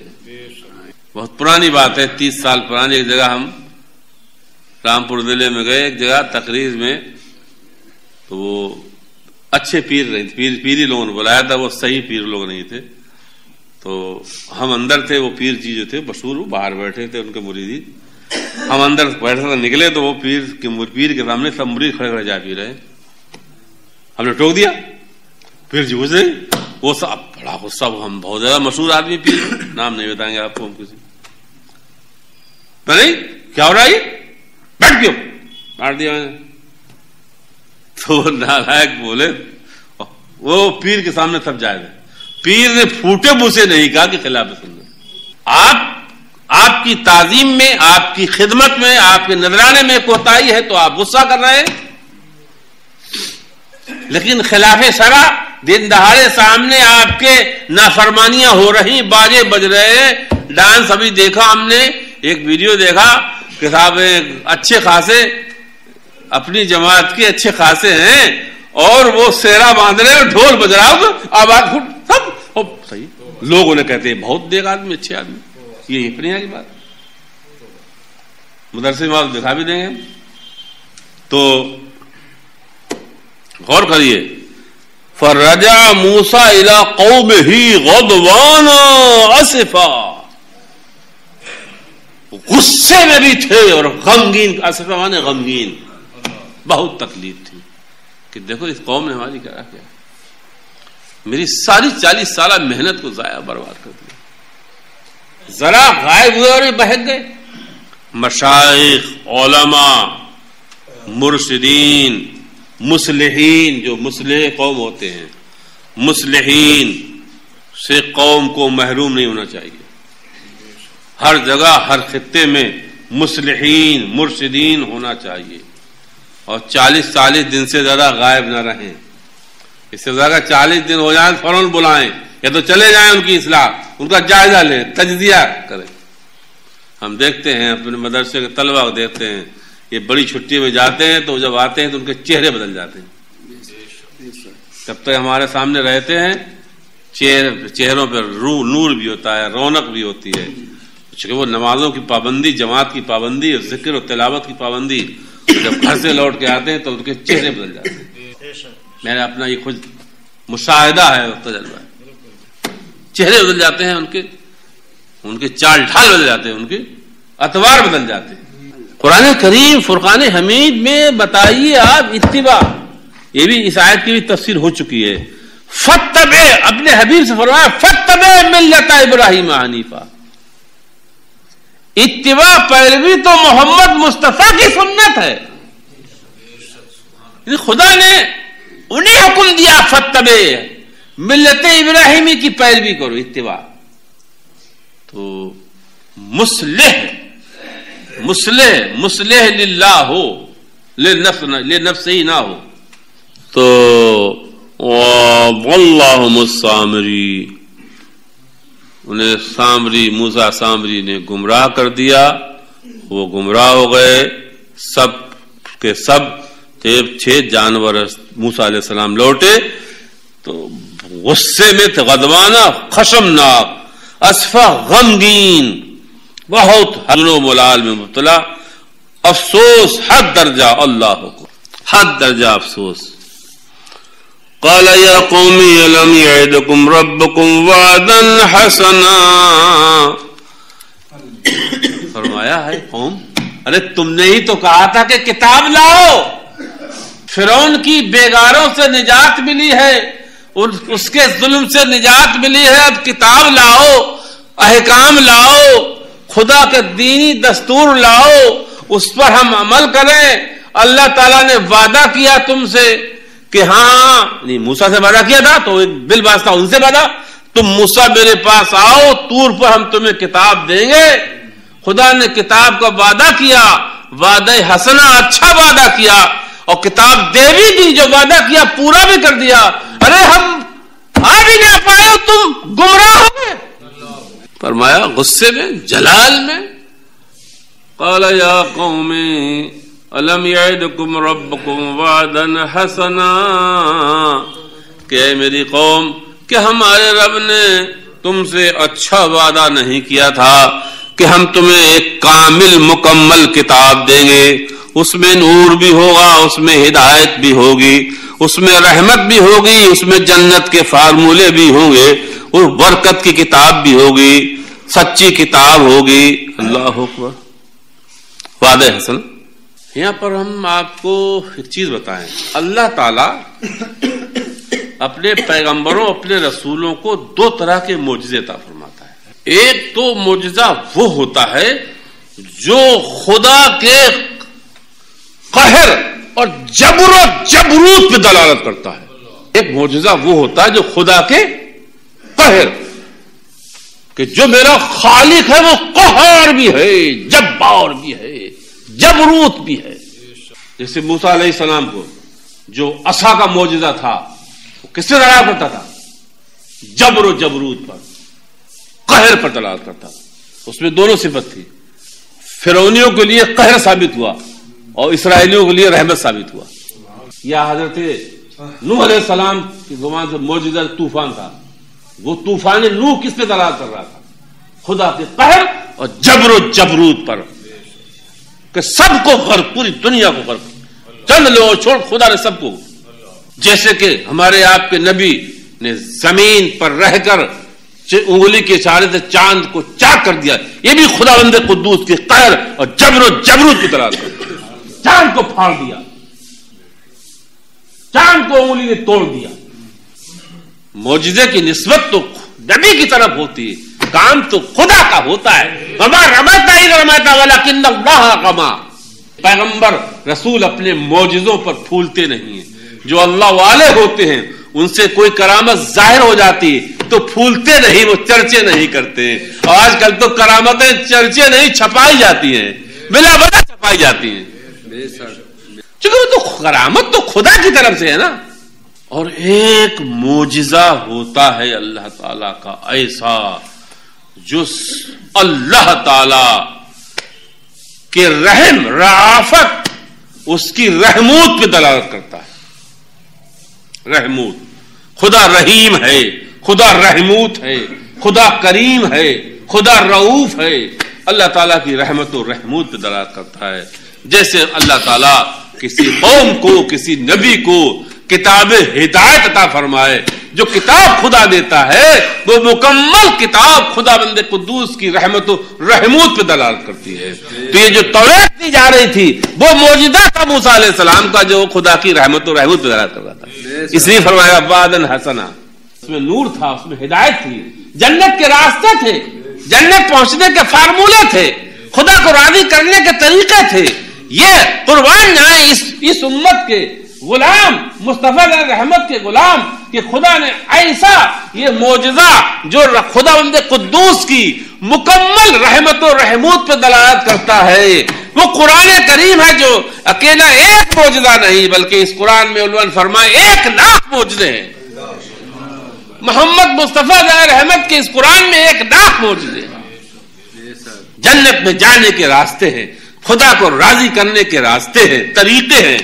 بہت پرانی بات ہے، 30 سال پرانی، ایک جگہ ہم رامپور ضلع میں گئے، ایک جگہ تقریر میں، تو وہ اچھے پیر رہے، پیری لوگوں نے بلایا تھا، وہ صحیح پیر لوگ نہیں تھے، تو ہم اندر تھے، وہ پیر جی جو تھے مشہور، وہ باہر بیٹھے تھے، ان کے مریدی، ہم اندر بیٹھے تھے، نکلے تو وہ پیر کے سامنے سب مرید کھڑے کھڑے جا پی رہے، ہم نے ٹوک دیا، پیر جی گزرے، وہ سب بڑا غصہ، ہم بہت زیادہ مشہور آدمی پیر، نام نہیں بتائیں گے آپ کو ہم کسی، نہیں کیا ہو رہا ہے، بیٹھ گیا، مار دیا میں نے۔ تو نالائق بولے، وہ پیر کے سامنے سب جائز ہے، پیر نے پھوٹے منہ سے نہیں کہا کہ خلاف سنت۔ آپ کی تعظیم میں، آپ کی خدمت میں، آپ کے نذرانے میں کوتاہی ہے تو آپ غصہ کر رہے ہیں، لیکن خلاف شرع دن دہاڑے سامنے آپ کے نافرمانیاں ہو رہی، باجے بج رہے ہیں، ڈانس ابھی دیکھا ہم نے، ایک ویڈیو دیکھا کہ صاحب اچھے خاصے اپنی جماعت کے اچھے خاصے ہیں اور وہ سہرا باندھ رہے ہیں، ڈھول بج رہا ہو، آواز سب صحیح، لوگوں نے کہتے ہیں بہت دیکھ آدمی، اچھے آدمی، یہ اپنے یہاں کی بات، مدرسے میں آپ دکھا بھی دیں گے۔ تو غور کریے، فرجع موسیٰ الی قومہ غضبان اسفا، غصے میں بھی تھے اور غمگین، اسفا مانے غمگین، بہت تکلیف تھی کہ دیکھو اس قوم نے ہماری کیا کیا، میری ساری 40 سالہ محنت کو ضائع برباد کر دیا، ذرا غائب ہوئے اور بہک گئے۔ مشائخ، علماء، مرشدین، مصلحین، جو مصلح قوم ہوتے ہیں، مصلحین سے قوم کو محروم نہیں ہونا چاہیے۔ ہر جگہ ہر خطے میں مصلحین مرشدین ہونا چاہیے، اور 40 دن سے زیادہ غائب نہ رہیں۔ اس سے زیادہ 40 دن ہو جائیں فوراً بلائیں، یا تو چلے جائیں ان کی اصلاح، ان کا جائزہ لیں، تجزیہ کریں۔ ہم دیکھتے ہیں اپنے مدرسے کے طلبہ کو دیکھتے ہیں، یہ بڑی چھٹی میں جاتے ہیں تو جب آتے ہیں تو ان کے چہرے بدل جاتے ہیں۔ جب تک ہمارے سامنے رہتے ہیں چہروں پہ نور بھی ہوتا ہے، رونق بھی ہوتی ہے، چونکہ وہ نمازوں کی پابندی، جماعت کی پابندی اور ذکر و تلاوت کی پابندی، جب گھر سے لوٹ کے آتے ہیں تو ان کے چہرے بدل جاتے ہیں۔ میرا اپنا یہ خود مشاہدہ ہے اور تجربہ ہے، چہرے بدل جاتے ہیں، ان کے چال ڈھال بدل جاتے ہیں، ان کے اطوار بدل جاتے ہیں۔ قرآن کریم فرقان حمید میں بتائیے آپ اتباع، یہ بھی اس آیت کی بھی تفسیر ہو چکی ہے۔ فتبع، اپنے حبیب سے فرمایا فتبع ملت ابراہیم حنیفا، اتباع پیروی تو محمد مصطفیٰ کی سنت ہے۔ خدا نے انہیں حکم دیا فتبع، ملت ابراہیمی کی پیروی کرو، اتباع۔ تو مصلح للہ ہو، لنفس ہی نہ ہو۔ تو واللہ السامری، انہیں سامری، موسیٰ سامری نے گمراہ کر دیا، وہ گمراہ ہو گئے، سب کے سب 6 جانور موسیٰ علیہ السلام لوٹے تو غصے میں تھے، غضبانہ، خشمناک، اسفہ، غمگین، بہت حزن و ملال میں مبتلا، افسوس حد درجہ، اللہ کو حد درجہ افسوس۔ قال یا قوم الم یعدکم ربکم وعدا حسنا، فرمایا ہے قوم، ارے تم نے ہی تو کہا تھا کہ کتاب لاؤ، فرعون کی بیگاروں سے نجات ملی ہے، اس کے ظلم سے نجات ملی ہے، اب کتاب لاؤ، احکام لاؤ، خدا کے دینی دستور لاؤ، اس پر ہم عمل کریں۔ اللہ تعالیٰ نے وعدہ کیا تم سے کہ ہاں، نہیں موسیٰ سے وعدہ کیا تھا تو بالواسطہ ان سے وعدہ، تم موسیٰ میرے پاس آؤ، طور پر ہم تمہیں کتاب دیں گے۔ خدا نے کتاب کا وعدہ کیا، وعدہ حسنہ، اچھا وعدہ کیا، اور کتاب دے بھی دی، جو وعدہ کیا پورا بھی کر دیا۔ ارے ہم آ بھی نہ پائے، تم گمراہ ہو گئے۔ فرمایا غصے میں، جلال میں، قال یا قوم الم یعدکم ربکم وعدا حسنا، کہ میری قوم، کہ ہمارے رب نے تم سے اچھا وعدہ نہیں کیا تھا کہ ہم تمہیں ایک کامل مکمل کتاب دیں گے، اس میں نور بھی ہوگا، اس میں ہدایت بھی ہوگی، اس میں رحمت بھی ہوگی، اس میں جنت کے فارمولے بھی ہوں گے، اور برکت کی کتاب بھی ہوگی، سچی کتاب ہوگی۔ اللہ اکبر، وعدہ حسن۔ یہاں پر ہم آپ کو ایک چیز بتائیں، اللہ تعالی اپنے پیغمبروں، اپنے رسولوں کو 2 طرح کے معجزے عطا فرماتا ہے۔ ایک تو معجزہ وہ ہوتا ہے جو خدا کے قہر اور جبر و جبروت پہ دلالت کرتا ہے۔ ایک معجزہ وہ ہوتا ہے جو خدا کے قہر، کہ جو میرا خالق ہے وہ قہار بھی ہے، جبار بھی ہے، جبروت بھی ہے۔ جیسے موسیٰ علیہ السلام کو جو عصا کا معجزہ تھا، وہ کس سے دلالت کرتا تھا؟ جبر و جبروت پر، قہر پر دلالت کرتا تھا۔ اس میں دونوں صفت تھی، فرعونیوں کے لیے قہر ثابت ہوا اور اسرائیلیوں کے لیے رحمت ثابت ہوا۔ یا حضرت نوح علیہ السلام کی زبان سے معجزہ طوفان تھا، وہ طوفان نوح کس پہ دلالت کر رہا تھا؟ خدا کے قہر اور جبر و جبروت پر، کہ سب کو غرق، پوری دنیا کو غرق، چند لوگ چھوڑ خدا نے سب کو جیسے کہ ہمارے آپ کے نبی نے زمین پر رہ کر انگلی کے اشارے سے چاند کو چاک کر دیا، یہ بھی خداوند قدوس کے قہر اور جبر و جبروت کی طرح چاند کو پھاڑ دیا، چاند کو انگلی نے توڑ دیا۔ معجزے کی نسبت تو نبی کی طرف ہوتی ہے، کام تو خدا کا ہوتا ہے۔ وما رميت إذ رميت ولكن الله رمى۔ پیغمبر رسول اپنے معجزوں پر پھولتے نہیں ہیں، جو اللہ والے ہوتے ہیں ان سے کوئی کرامت ظاہر ہو جاتی تو پھولتے نہیں، وہ چرچے نہیں کرتے ہیں۔ اور آج کل تو کرامتیں چرچے نہیں چھپائی جاتی ہیں، بلا وجہ چھپائی جاتی ہیں، چونکہ وہ تو کرامت تو خدا کی طرف سے ہے نا۔ اور ایک معجزہ ہوتا ہے اللہ تعالی کا ایسا جو اللہ تعالی کے رحم رعافت، اس کی رحموت پہ دلالت کرتا ہے۔ رحموت، خدا رحیم ہے، خدا رحموت ہے، خدا کریم ہے، خدا رؤوف ہے۔ اللہ تعالیٰ کی رحمت و رحموت پہ دلالت کرتا ہے۔ جیسے اللہ تعالیٰ کسی قوم کو، کسی نبی کو کتاب ہدایت عطا فرمائے، جو کتاب خدا دیتا ہے وہ مکمل کتاب خدا بند قدوس کی رحمت و رحموت پہ دلالت کرتی ہے۔ تو یہ جو توریت دی جا رہی تھی وہ معجزہ تھا موسیٰ علیہ السلام کا، جو خدا کی رحمت و رحمت پہ دلالت کر رہا تھا۔ اس لیے فرمایا وعدن حسنا، اس میں نور تھا، اس میں ہدایت تھی، جنت کے راستے تھے، جنت پہنچنے کے فارمولے تھے، خدا کو راضی کرنے کے طریقے تھے۔ یہ قربان جائیں اس امت کے غلام، مصطفیٰ رحمت کے غلام، کہ خدا نے ایسا یہ معجزہ جو خدا بند قدوس کی مکمل رحمت و رحمت پہ دلالت کرتا ہے، وہ قرآن کریم ہے، جو اکیلا ایک معجزہ نہیں بلکہ اس قرآن میں علماء نے فرمائے 1,00,000 معجزے ہیں۔ محمد مصطفیٰ رحمت کے اس قرآن میں 1,00,000 معجزے ہیں۔ جنت میں جانے کے راستے ہیں، خدا کو راضی کرنے کے راستے ہیں، طریقے ہیں،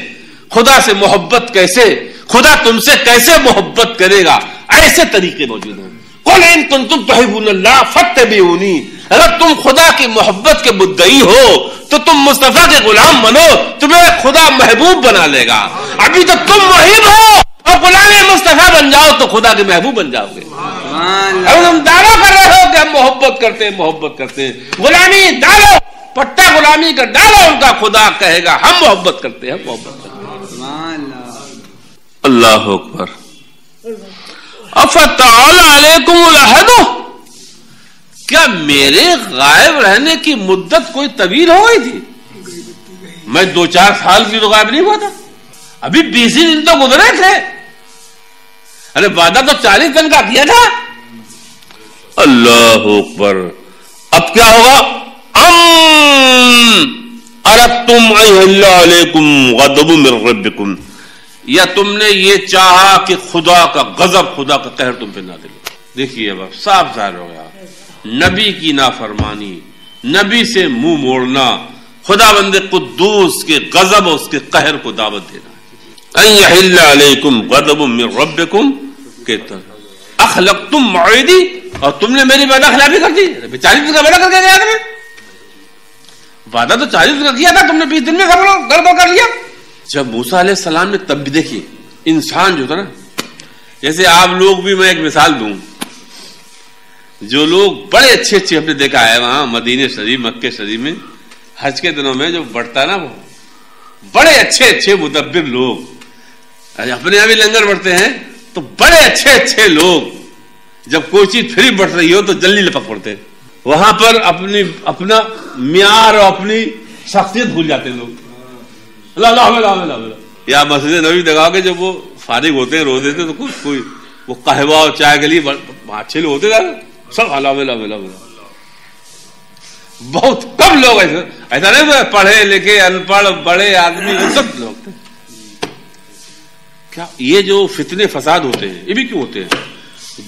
خدا سے محبت کیسے، خدا تم سے کیسے محبت کرے گا، ایسے طریقے موجود ہیں۔ قل ان کنتم تحبون اللہ فاتبعونی، اگر تم خدا کی محبت کے مدعی ہو تو تم مصطفیٰ کے غلام بنو، تمہیں خدا محبوب بنا لے گا۔ ابھی تو تم محب ہو اور غلام مصطفیٰ بن جاؤ تو خدا کے محبوب بن جاؤ گے۔ اگر تم دعویٰ کر رہے ہو کہ ہم محبت کرتے ہیں، غلامی ڈالو، پٹا غلامی کا ڈالو ان کا، خدا کہے گا ہم محبت کرتے ہیں، اللہ اکبر۔ افتعال علیکم العہد، کیا میرے غائب رہنے کی مدت کوئی طویل ہو گئی تھی؟ میں 2-4 سال کی تو غائب نہیں ہوا تھا، ابھی 20 دن تو گزرے تھے، ارے وعدہ تو 40 دن کا کیا تھا۔ اللہ اکبر۔ اب کیا ہوگا؟ اردتم ان یحل علیکم غضب من ربکم، یا تم نے یہ چاہا کہ خدا کا غضب، خدا کا قہر تم پہ نازل ہو۔ دیکھیے اب صاف ظاہر ہو گیا، نبی کی نافرمانی، نبی سے منہ موڑنا، خدا بند قدوس کے غضب اور اس کے قہر کو دعوت دینا۔ ان یحل علیکم غضب من ربکم کے طرح اخلقتم موعدی، اور تم نے میری وعدہ خلافی کر دی۔ 40 دن کا وعدہ کر کے گیا تھا، وعدہ تو 40 دن کا کیا تھا، تم نے 20 دن میں گڑبڑ کر لیا۔ جب موسیٰ علیہ السلام نے تب بھی دیکھی، انسان جو تھا نا، جیسے آپ لوگ بھی، میں ایک مثال دوں، جو لوگ بڑے اچھے ہم نے دیکھا ہے وہاں مدینہ شریف، مکہ شریف میں حج کے دنوں میں جو بڑھتا ہے نا، وہ بڑے اچھے مدبر لوگ اپنے یہاں بھی لنگر بڑھتے ہیں، تو بڑے اچھے لوگ جب کوئی چیز فری بڑھ رہی ہو تو جلدی لپک پڑتے ہیں، وہاں پر اپنا معیار اور اپنی شخصیت بھول جاتے ہیں لوگ۔ اللہ یا مسجد نبی دکھا کے جب وہ فارغ ہوتے ہیں روزے سے، تو کوئی وہ قہوہ اور چائے کے لیے اچھے لوگ ہوتے تھے، سب اللہ بہت کم لوگ ایسا نہیں پڑھے لکھے ان پڑھ بڑے آدمی سب لوگ تھے۔ کیا یہ جو فتنے فساد ہوتے ہیں یہ بھی کیوں ہوتے ہیں؟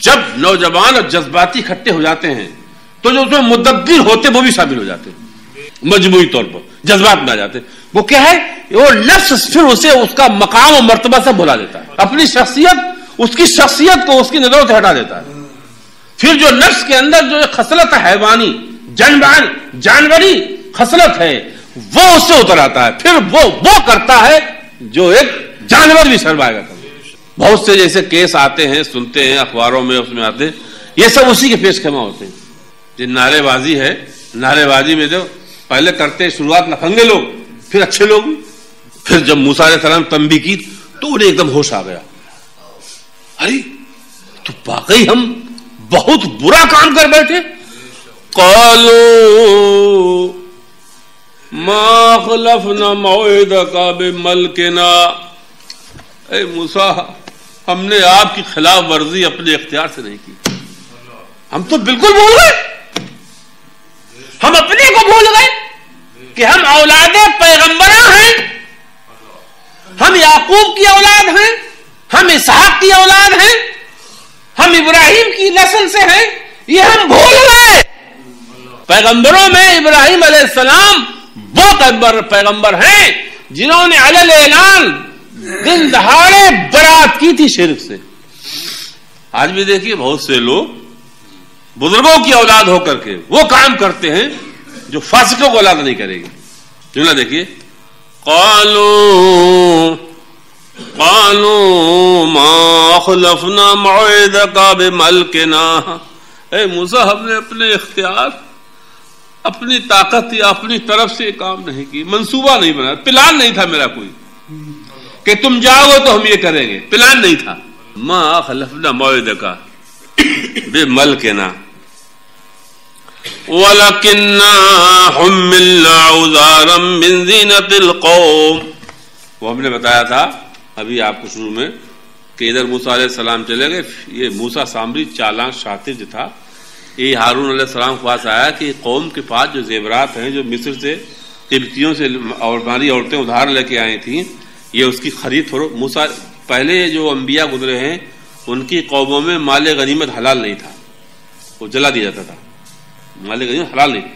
جب نوجوان اور جذباتی اکٹھے ہو جاتے ہیں تو جو اس میں مدبر ہوتے وہ بھی شامل ہو جاتے ہیں، مجموعی طور پر جذبات میں آ جاتے ہیں۔ وہ کیا ہے؟ وہ نفس پھر اسے اس کا مقام و مرتبہ سے بھلا دیتا ہے، اپنی شخصیت، اس کی شخصیت کو اس کی نظروں سے ہٹا دیتا ہے۔ پھر جو نفس کے اندر جو خصلت حیوانی جانوری خصلت ہے وہ اس سے اتر آتا ہے، پھر وہ کرتا ہے جو ایک جانور بھی شرمائے گا۔ بہت سے جیسے کیس آتے ہیں، سنتے ہیں اخباروں میں، اس میں آتے ہیں، یہ سب اسی کے پیش خیمہ ہوتے ہیں. جو نعرے بازی ہے، نعرے بازی میں جو پہلے کرتے شروعات لفنگے لوگ، پھر اچھے لوگ. پھر جب موسیٰ علیہ السلام تنبیہ کی تو انہیں ایک دم ہوش آ گیا، ارے تو واقعی ہم بہت برا کام کر بیٹھے. قالوا ما خلفنا موعدک بملکنا، اے موسیٰ ہم نے آپ کی خلاف ورزی اپنے اختیار سے نہیں کی. ہم تو بالکل بھول گئے، ہم اپنے کو بھول گئے کہ ہم اولاد پیغمبراں ہیں، ہم یعقوب کی اولاد ہیں، ہم اسحاق کی اولاد ہیں، ہم ابراہیم کی نسل سے ہیں. یہ ہم بھول گئے. پیغمبروں میں ابراہیم علیہ السلام وہ پیغمبر ہیں جنہوں نے علی الاعلان دن دہاڑے برات کی تھی شرک سے. آج بھی دیکھیے بہت سے لوگ بزرگوں کی اولاد ہو کر کے وہ کام کرتے ہیں جو فاسقوں کو اولاد نہیں کرے گی. جملہ دیکھیے، قالوا ما خلفنا موعدک بملکنا، اے موسیٰ ہم نے اپنے اختیار، اپنی طاقت یا اپنی طرف سے کام نہیں کی، منصوبہ نہیں بنا، پلان نہیں تھا میرا کوئی کہ تم جاؤ تو ہم یہ کریں گے، پلان نہیں تھا. ما خلفنا موعدک بملکنا وَلَكِنَّا حُمِّلْنَا عُذَارًا مِّن زِينَةِ الْقَوْمِ. وہ ہم نے بتایا تھا ابھی آپ کو شروع میں کہ ادھر موسیٰ علیہ السلام چلے گئے. یہ موسیٰ سامری چالاک شاطر جو تھا، یہ ہارون علیہ السلام کے پاس آیا کہ قوم کے پاس جو زیورات ہیں جو مصر سے قبطیوں سے اور ہماری عورتیں ادھار لے کے آئی تھیں، یہ اس کی خرید فروخت. موسیٰ پہلے جو انبیاء گزرے ہیں ان کی قوموں میں مال غنیمت حلال نہیں تھا، وہ جلا دیا جاتا تھا. مال غنیمت حلال نہیں،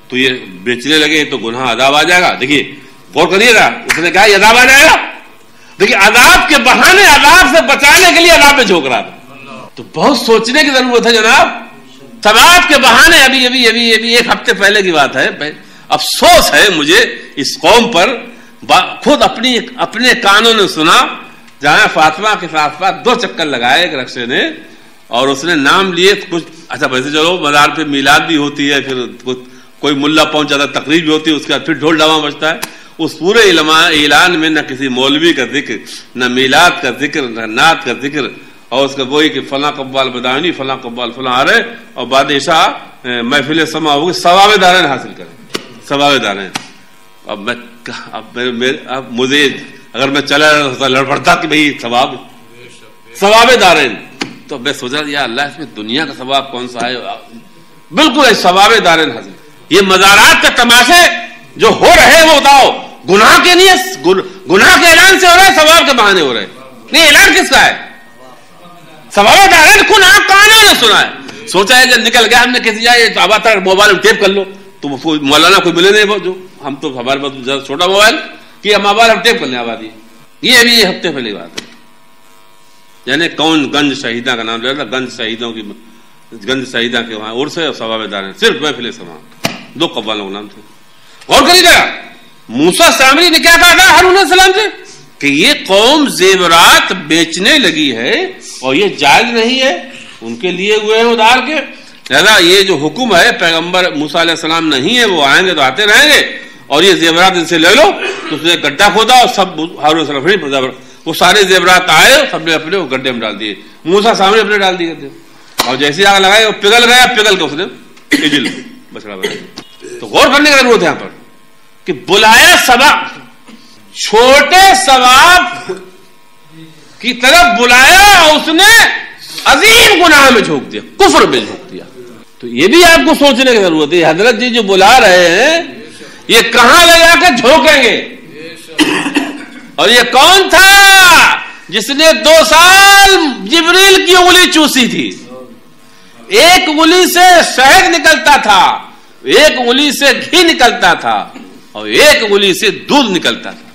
تو یہ بیچنے لگے تو گناہ عذاب آ جائے گا. دیکھیے غور کریے گا، اس نے کہا یہ عذاب آ جائے گا. دیکھیے عذاب کے بہانے عذاب سے بچانے کے لیے عذاب میں جھونک رہا تھا. تو بہت سوچنے کی ضرورت ہے جناب. ثواب کے بہانے ابھی ایک ہفتے پہلے کی بات ہے، افسوس ہے مجھے اس قوم پر. خود اپنے کانوں نے سنا جہاں فاطمہ کے ساتھ 2 چکر لگائے ایک رکشے نے، اور اس نے نام لیے کچھ. اچھا ویسے چلو مزار پہ میلاد بھی ہوتی ہے، پھر کوئی ملا پہنچ جاتا ہے، تقریب بھی ہوتی ہے، اس کے بعد پھر ڈھول ڈھما بجتا ہے. اس پورے اعلان میں نہ کسی مولوی کا ذکر، نہ میلاد کا ذکر، نہ نعت کا ذکر، اور اس کا وہی کہ فلاں قبال بدانی، فلاں قبال فلاں آ رہے، اور بعد عشاء محفل سما ہوگی، ثواب دارین حاصل کریں، ثواب دارین. اب مجھے اگر میں چلا لڑ پڑتا کہ بھئی ثواب دارین، تو میں سوچا یا اللہ اس میں دنیا کا ثواب کون سا ہے. بالکل ثواب دارین حاصل. یہ مزارات کے تماشے جو ہو رہے وہ بتاؤ گناہ کے نہیں، گناہ کے اعلان سے ہو رہے ہیں، ثواب کے بہانے ہو رہے ہیں. نہیں، اعلان کس کا ہے؟ ثواب دارین. کن آپ کہاں نے سنا ہے؟ سوچا ہے کہ نکل گیا ہم نے کسی جائے آباد موبائل میں ٹیپ کر لو تو مولانا کوئی ملے نہیں. جو ہم تو ہمارے پاس چھوٹا موبائل کہ ہم موبائل ہم ٹیپ کر لیں آبادی. یہ ابھی ہفتے پہلے بات ہے. یعنی کون گنج شہیدہ کا نام لے رہا تھا، گنج شہیدہ کے وہاں عرس ہے اور ثواب دارین، صرف محفل سما 2 قبالوں کے نام تھے. غور کریے گا موسیٰ سامری نے کیا کہا تھا ہارون علیہ السلام سے کہ یہ قوم زیورات بیچنے لگی ہے اور یہ جائز نہیں ہے، ان کے لیے ہوئے ہیں ادھار کے. لہذا یہ جو حکم ہے پیغمبر موسیٰ علیہ السلام نہیں ہے، وہ آئیں گے تو آتے رہیں گے، اور یہ زیورات ان سے لے لو. تو اس نے گڈھا کھودا اور سب ہارون علیہ السلام وہ سارے زیورات آئے، سب نے اپنے گڈھے میں ڈال دیے. موسیٰ سامنے اپنے ڈال دیے تھے، اور جیسے آگ لگائے وہ پگھل گیا، پگھل کے اس نے اجل بچڑا بنا. تو غور کرنے کی ضرورت ہے یہاں پر کہ بلایا ثواب، چھوٹے ثواب کی طرف بلایا اور اس نے عظیم گناہ میں جھونک دیا، کفر میں جھونک دیا. تو یہ بھی آپ کو سوچنے کی ضرورت ہے. حضرت جی جو بلا رہے ہیں یہ کہاں لے جا کے جھونکیں گے؟ اور یہ کون تھا جس نے 2 سال جبریل کی انگلی چوسی تھی؟ ایک انگلی سے شہد نکلتا تھا، ایک انگلی سے گھی نکلتا تھا، اور ایک انگلی سے دودھ نکلتا تھا.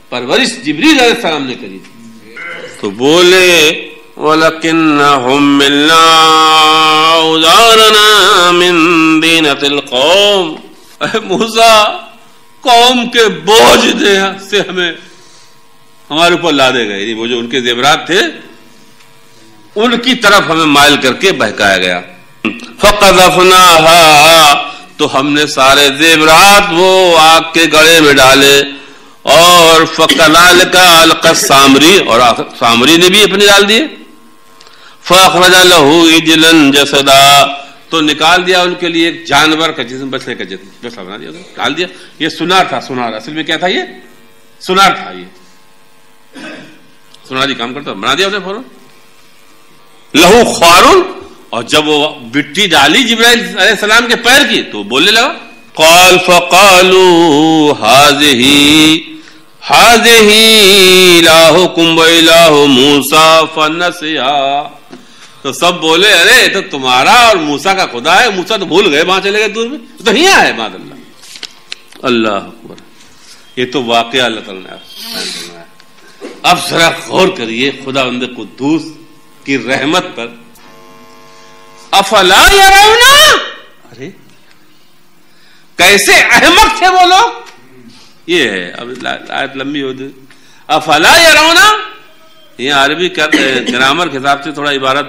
پرورش جبریل علیہ السلام نے کری تھی. تو بولے وَلَكِنَّ حُمِّلْنَا أَوْزَارَنَا مِن زِينَةِ الْقَوْمِ. اے موسیٰ قوم کے بوجھ سے ہمیں ہمارے اوپر لادے گئے، وہ جو ان کے زیورات تھے ان کی طرف ہمیں مائل کر کے بہکایا گیا. فَقَذَفْنَاهَا، تو ہم نے سارے زیورات وہ آگ کے گڑھے میں ڈالے. اور فَكَذَلِكَ أَلْقَى السَّامِرِي، اور سامری نے بھی اپنے ڈال دیے. فَأَخْرَجَ لَهُ عِجْلًا جَسَدًا، تو نکال دیا ان کے لیے ایک جانور کا جسم، بچڑے کا جسم بنا دیا، ڈال دیا. یہ سنار تھا، سنار اصل میں کیا تھا؟ یہ سنار تھا، یہ سناری کام کرتا، بنا دیا اسے فوراً. لہو خوارن، اور جب وہ مٹی ڈالی جبرائیل علیہ السلام کے پیر کی تو بولنے لگا. قال فقالوا هذه الہکم وإلہ موسیٰ فنسیٰ، تو سب بولے ارے تو تمہارا اور موسیٰ کا خدا ہے. موسیٰ تو بھول گئے، وہاں چلے گئے دور میں، تو یہاں ہے. معاذ اللہ. اللہ اکبر. یہ تو واقعہ اللہ تعالیٰ نے. اب ذرا غور کریے خداوند قدوس کی رحمت پر. افلا یرون، ارے کیسے احمق تھے وہ لوگ. یہ ہے، اب آیت لمبی ہوتی. افلا یرون، یہ عربی گرامر کے حساب سے تھوڑا عبارت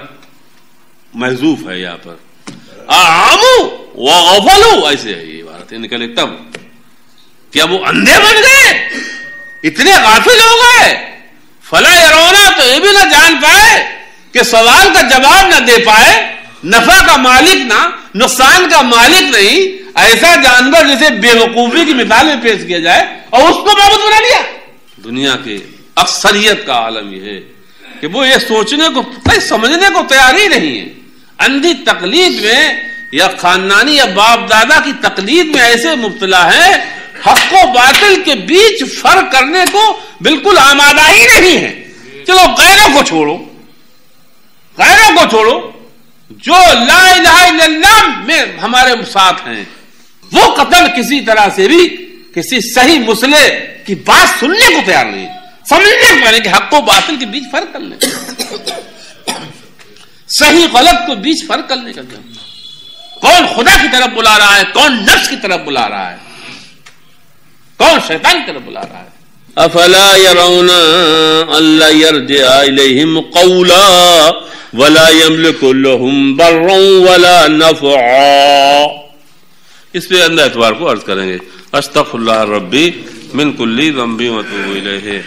محذوف ہے یہاں پر. اعموا وغفلوا، ایسے ہے یہ عبارت نکلے. تب کیا وہ اندھے بن گئے، اتنے غافل ہو گئے؟ فلا یرونا، تو یہ بھی نہ جان پائے کہ سوال کا جواب نہ دے پائے، نفع کا مالک نہ، نقصان کا مالک نہیں. ایسا جانور جسے بے وقوفی کی مثال میں پیش کیا جائے اور اس کو معبود بنا لیا. دنیا کے اکثریت کا عالم یہ ہے کہ وہ یہ سوچنے کو، سمجھنے کو تیار ہی نہیں ہے. اندھی تقلید میں یا خاندانی یا باپ دادا کی تقلید میں ایسے مبتلا ہے، حق و باطل کے بیچ فرق کرنے کو بالکل آمادہ ہی نہیں ہے. چلو غیروں کو چھوڑو، غیروں کو چھوڑو، جو لا الہ الا اللہ میں ہمارے ساتھ ہیں وہ قطعاً کسی طرح سے بھی کسی صحیح مسئلے کی بات سننے کو تیار نہیں، سمجھنے کو نہیں کہ حق و باطل کے بیچ فرق کرنے، صحیح غلط کو بیچ فرق کرنے کا. کون خدا کی طرف بلا رہا ہے، کون نفس کی طرف بلا رہا ہے، کون شیطان کی طرف بلا رہا ہے. افلا يرون الا يرجع اليهم قولا ولا يملك لهم ضرا ولا نفعا. اس پہ اندر اتوار کو عرض کریں گے. استغفر اللہ ربی من کل ذنب واتوب الیہ.